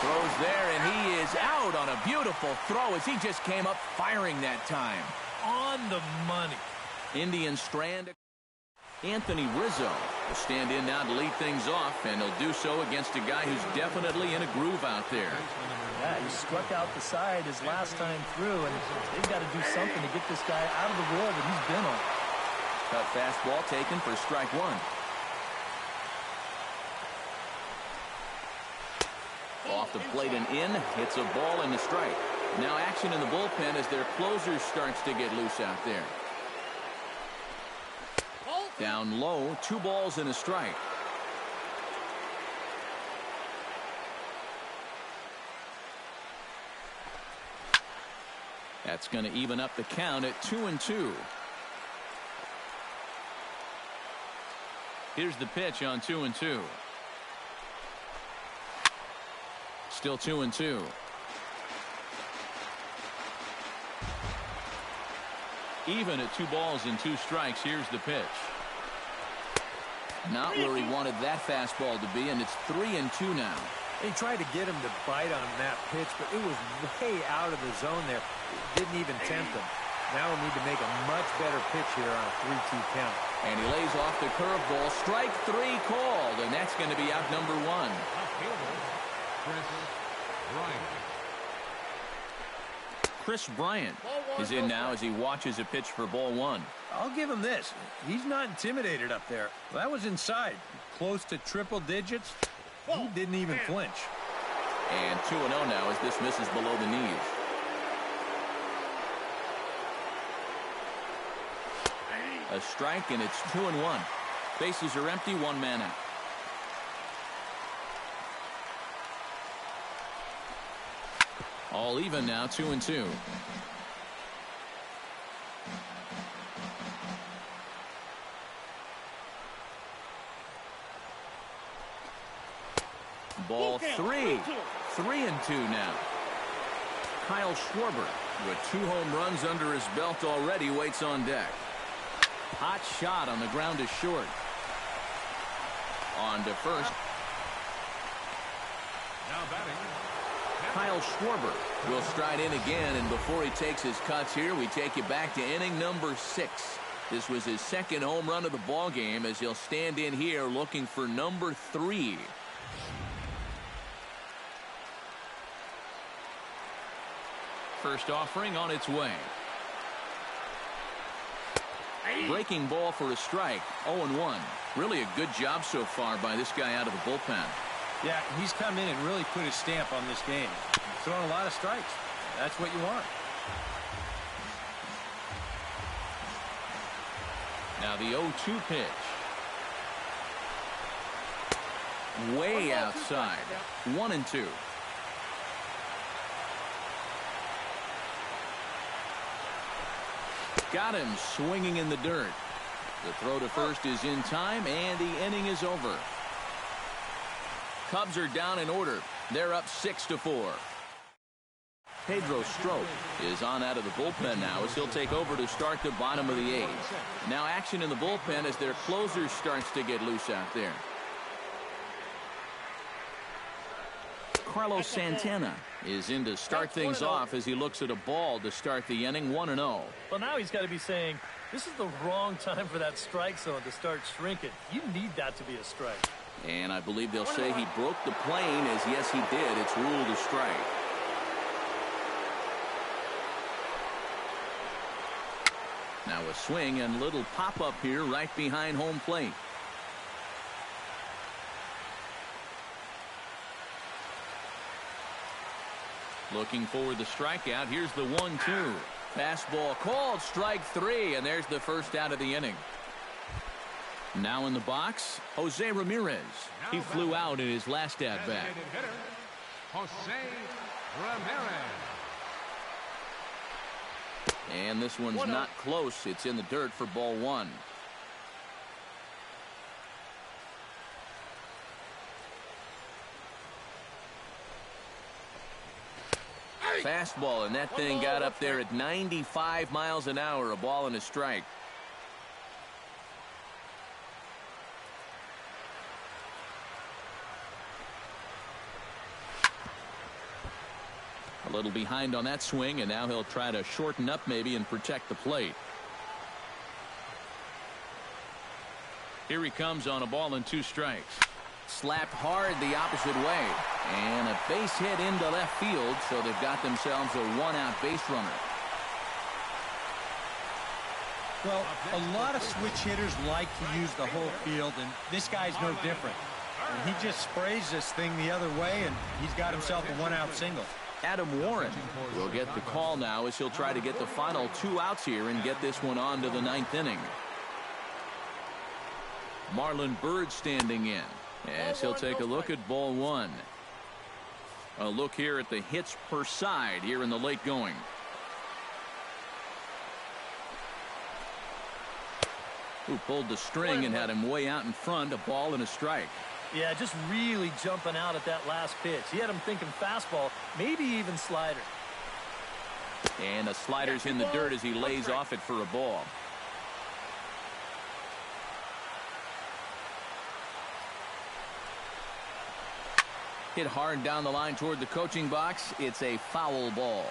Throws there, and he is out on a beautiful throw as he just came up firing that time. On the money. Indians strand. Anthony Rizzo will stand in now to lead things off, and he'll do so against a guy who's definitely in a groove out there. Yeah, he struck out the side his last time through, and they've got to do something to get this guy out of the role that he's been on. Cut fastball taken for strike one. Off the plate and in, hits a ball and a strike. Now action in the bullpen as their closer starts to get loose out there. Down low, 2 balls and a strike. That's going to even up the count at 2-2. Here's the pitch on 2-2. Still 2-2. Even at 2 balls and 2 strikes. Here's the pitch. Not where he wanted that fastball to be, and it's 3-2 now. They tried to get him to bite on that pitch, but it was way out of the zone there. It didn't even tempt him. Now he'll need to make a much better pitch here on a 3-2 count. And he lays off the curveball. Strike 3 called, and that's going to be out number 1. Chris Bryant is in now as he watches a pitch for ball 1. I'll give him this. He's not intimidated up there. That was inside. Close to triple digits. He didn't even flinch. And 2-0 now as this misses below the knees. A strike, and it's 2-1. Bases are empty, 1 man out. All even now, 2-2. Ball 3. 3-2 now. Kyle Schwarber, with 2 home runs under his belt already, waits on deck. Hot shot on the ground is short. On to first. Now batting, Kyle Schwarber will stride in again, and before he takes his cuts here, we take you back to inning number 6. This was his 2nd home run of the ball game as he'll stand in here looking for number 3. First offering on its way. Breaking ball for a strike. 0-1. Really a good job so far by this guy out of the bullpen. Yeah, he's come in and really put his stamp on this game. Throwing a lot of strikes. That's what you want. Now the 0-2 pitch. Way outside. 1-2. Got him swinging in the dirt. The throw to first is in time, and the inning is over. Cubs are down in order. They're up 6-4. Pedro Strop is on out of the bullpen now as he'll take over to start the bottom of the 8th. Now action in the bullpen as their closer starts to get loose out there. Carlos Santana is in to start things off as he looks at a ball to start the inning. 1-0. Well, now he's got to be saying, this is the wrong time for that strike zone to start shrinking. You need that to be a strike. And I believe they'll say he broke the plane, as yes, he did. It's ruled a strike. Now a swing and little pop-up here right behind home plate. Looking for the strikeout. Here's the 1-2. Fastball called, strike 3, and there's the first out of the inning. Now in the box, Jose Ramirez. He flew out in his last at-bat. Jose Ramirez. And this one's not close. It's in the dirt for ball 1. fastball, and that thing got up there at 95 miles an hour, a ball and a strike. A little behind on that swing, and now he'll try to shorten up maybe and protect the plate. Here he comes on a ball and 2 strikes. Slapped hard the opposite way, and a base hit into left field, so they've got themselves a 1-out base runner. Well, a lot of switch hitters like to use the whole field, and this guy's no different. And he just sprays this thing the other way, and he's got himself a 1-out single. Adam Warren will get the call now as he'll try to get the final 2 outs here and get this one on to the 9th inning. Marlon Byrd standing in as he'll take a look at ball 1. A look here at the hits per side here in the late going. Who pulled the string and had him way out in front, a ball and a strike. Yeah, just really jumping out at that last pitch. He had him thinking fastball, maybe even slider. And a slider's in the dirt as he lays off it for a ball. Hit hard down the line toward the coaching box. It's a foul ball.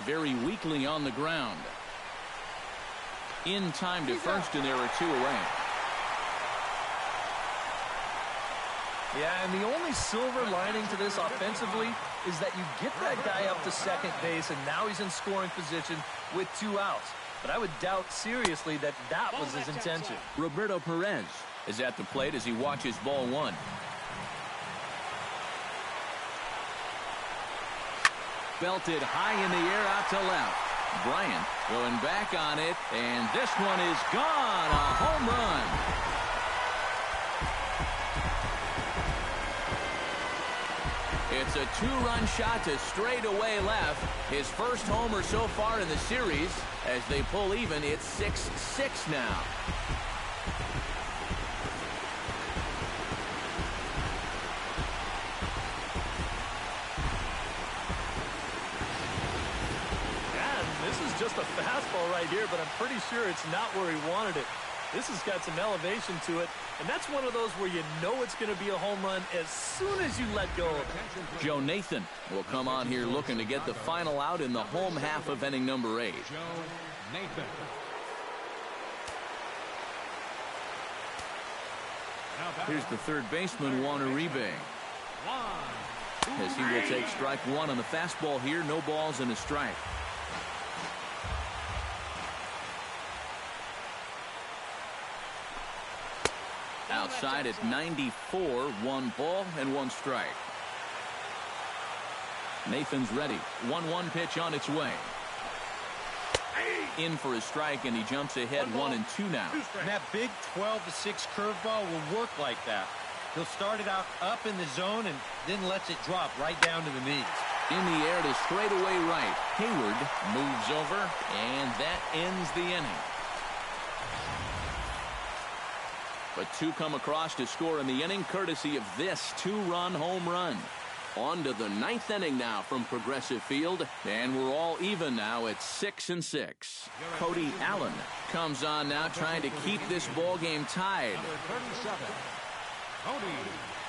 Very weakly on the ground. In time to first, and there are 2 away. Yeah, and the only silver lining to this offensively is that you get that guy up to second base, and now he's in scoring position with 2 outs. But I would doubt seriously that that was his intention. Roberto Perez is at the plate as he watches ball 1. Belted high in the air out to left. Bryant going back on it, and this one is gone. A home run. It's a 2-run shot to straightaway left. His first homer so far in the series. As they pull even, it's 6-6 now. Just a fastball right here, but I'm pretty sure it's not where he wanted it. This has got some elevation to it, and that's one of those where you know it's going to be a home run as soon as you let go of it. Joe Nathan will come on here looking to get the final out in the home half of inning number 8. Joe Nathan. Here's the third baseman, Juan Uribe. As he will take strike 1 on the fastball here. No balls and a strike. Outside at 94, 1 ball and 1 strike. Nathan's ready. 1-1 pitch on its way. In for a strike, and he jumps ahead 1-2 now. And that big 12-6 curveball will work like that. He'll start it out up in the zone and then lets it drop right down to the knees. In the air to straightaway right. Hayward moves over, and that ends the inning. But 2 come across to score in the inning, courtesy of this 2-run home run. On to the 9th inning now from Progressive Field, and we're all even now at 6-6. Cody Allen comes on now, trying to keep this ball game tied. Cody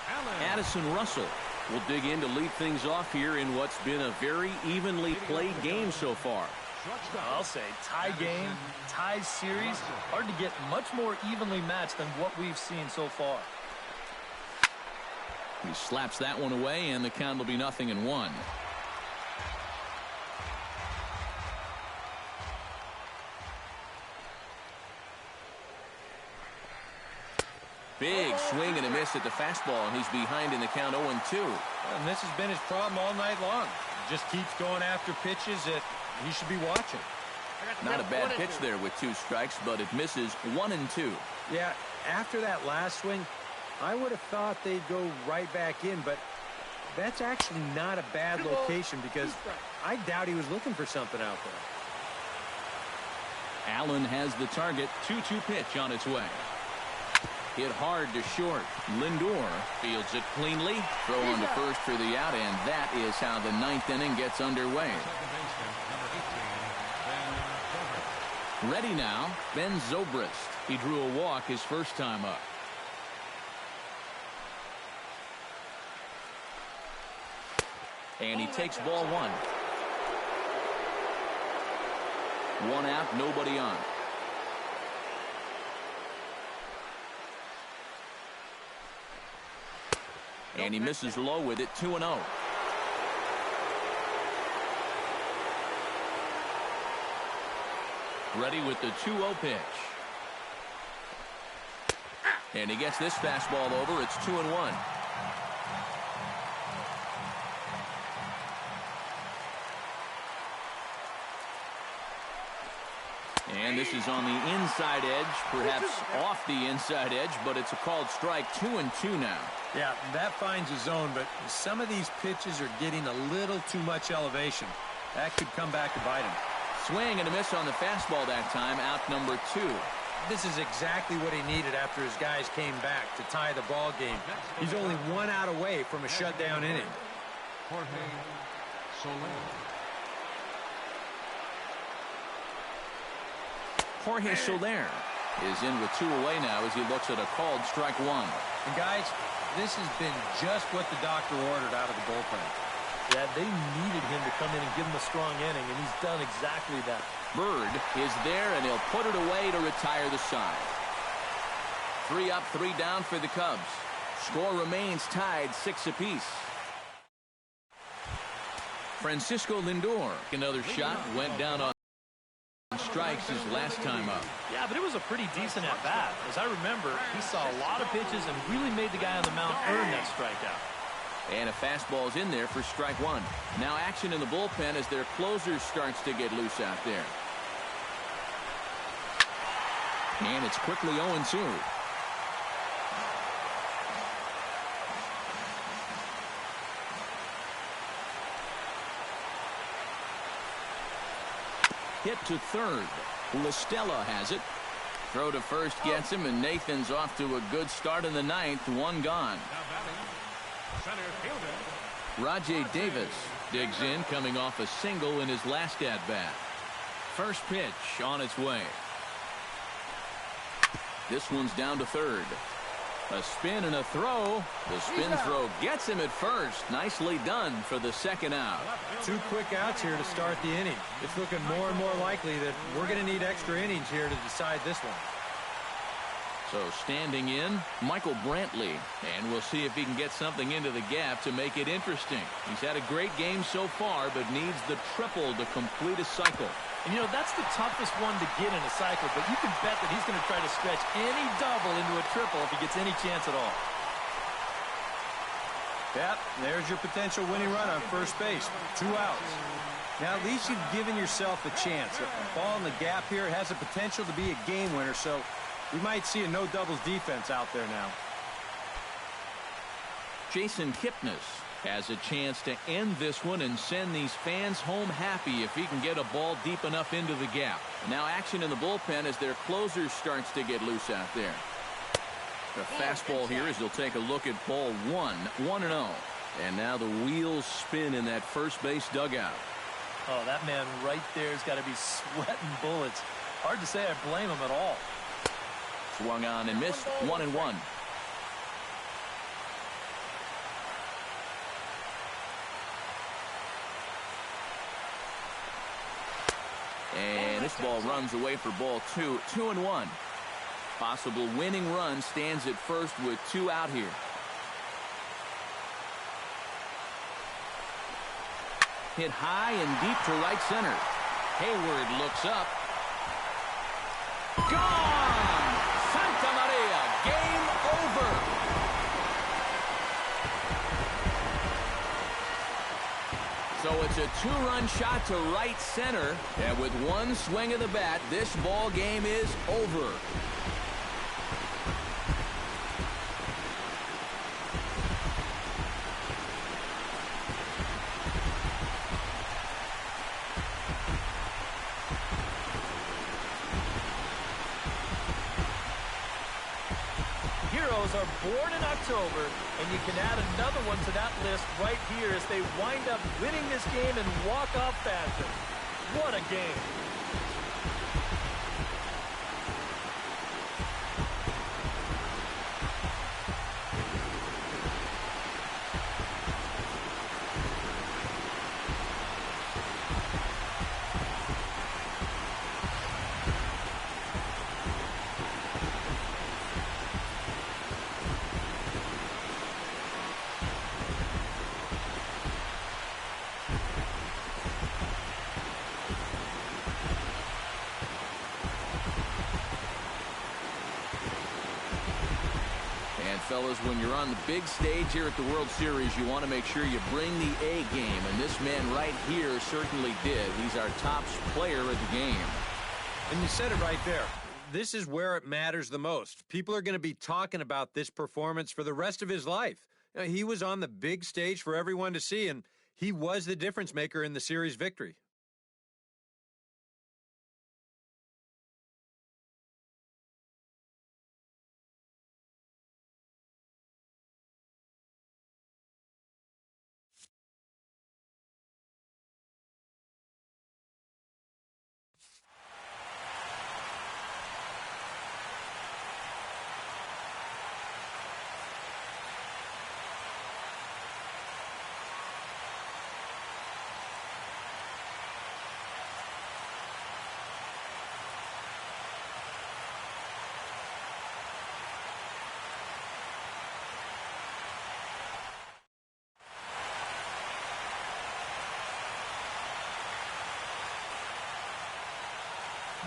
Allen. Addison Russell will dig in to lead things off here in what's been a very evenly played game so far. I'll say tie game, tie series, hard to get much more evenly matched than what we've seen so far. He slaps that one away, and the count will be 0-1. Big swing and a miss at the fastball, and he's behind in the count 0-2. And this has been his problem all night long. He just keeps going after pitches that he should be watching. Not a bad pitch there with 2 strikes, but it misses 1-2. Yeah, after that last swing, I would have thought they'd go right back in, but that's actually not a bad location because I doubt he was looking for something out there. Allen has the target. 2-2 pitch on its way. hit hard to short. Lindor fields it cleanly. Throw on to first for the out, and that is how the ninth inning gets underway. Ready now, Ben Zobrist. He drew a walk his first time up. And he takes ball one. One out, nobody on. And he misses low with it, 2-0. Ready with the 2-0 pitch. And he gets this fastball over. It's 2-1. And this is on the inside edge, perhaps off the inside edge, but it's a called strike. 2-2 now. Yeah, that finds a zone, but some of these pitches are getting a little too much elevation. That could come back to bite him. Swing and a miss on the fastball that time, out number 2. This is exactly what he needed after his guys came back to tie the ball game. He's only 1 out away from a shutdown inning. Jorge Soler. Jorge Soler is in with 2 away now as he looks at a called strike 1. And guys, this has been just what the doctor ordered out of the bullpen. Yeah, they needed him to come in and give him a strong inning, and he's done exactly that. Bird is there, and he'll put it away to retire the side. 3 up, 3 down for the Cubs. Score remains tied 6 apiece. Francisco Lindor, another shot, went down on strikes his last time up. Yeah, but it was a pretty decent at-bat. As I remember, he saw a lot of pitches and really made the guy on the mound earn that strikeout. And a fastball's in there for strike 1. Now action in the bullpen as their closer starts to get loose out there. And it's quickly 0-2. Hit to third. LaStella has it. Throw to first gets him, and Nathan's off to a good start in the 9th. 1 gone. Center fielder Rajay Davis digs in, coming off a single in his last at-bat. First pitch on its way. This one's down to third. A spin and a throw. The spin throw gets him at first. Nicely done for the second out. 2 quick outs here to start the inning. It's looking more and more likely that we're going to need extra innings here to decide this one. So standing in, Michael Brantley, and we'll see if he can get something into the gap to make it interesting. He's had a great game so far, but needs the triple to complete a cycle. And, you know, that's the toughest one to get in a cycle, but you can bet that he's going to try to stretch any double into a triple if he gets any chance at all. Yep, there's your potential winning run on first base. 2 outs. Now, at least you've given yourself a chance. A ball in the gap here has the potential to be a game winner, so we might see a no-doubles defense out there now. Jason Kipnis has a chance to end this one and send these fans home happy if he can get a ball deep enough into the gap. Now action in the bullpen as their closer starts to get loose out there. The fastball here as they'll take a look at ball 1, 1-0. And now the wheels spin in that first base dugout. Oh, that man right there has got to be sweating bullets. Hard to say I blame him at all. Swung on and missed. 1-1. And this ball runs away for ball 2. 2-1. Possible winning run stands at first with 2 out here. Hit high and deep to right center. Hayward looks up. Gone! Santa Maria, game over. So it's a 2-run shot to right center, and with 1 swing of the bat, this ball game is over. heroes are born in October, and you can add another one to that list right here as they wind up winning this game in walk-off fashion. What a game. Fellas, when you're on the big stage here at the World Series, you want to make sure you bring the A game, and this man right here certainly did. He's our top player of the game. And you said it right there. This is where it matters the most. People are going to be talking about this performance for the rest of his life. He was on the big stage for everyone to see, and he was the difference maker in the series victory.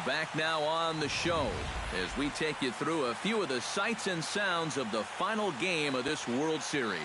Back now on the show as we take you through a few of the sights and sounds of the final game of this World Series.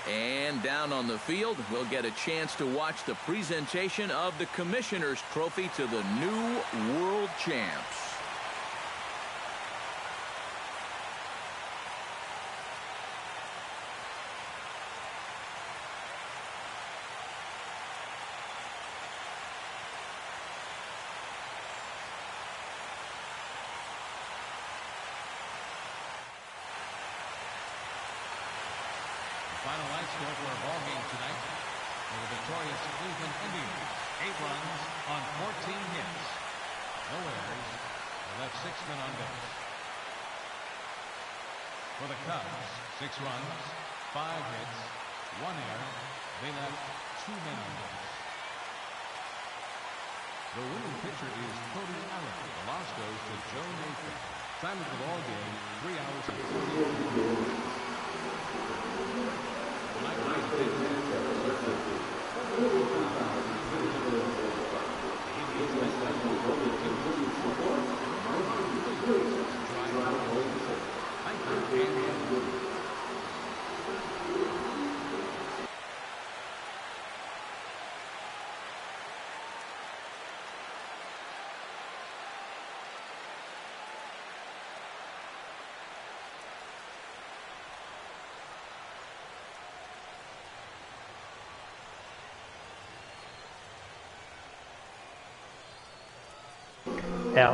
And down on the field, we'll get a chance to watch the presentation of the Commissioner's Trophy to the new World Champs. Final line score for our ball game tonight. For the victorious Cleveland Indians, 8 runs on 14 hits. No errors. They left 6 men on base. For the Cubs, 6 runs, 5 hits, 1 error. They left 2 men on base. The winning pitcher is Cody Allen. The loss goes to Joe Nathan. Time of the ball game, 3 hours and 40 minutes. Now,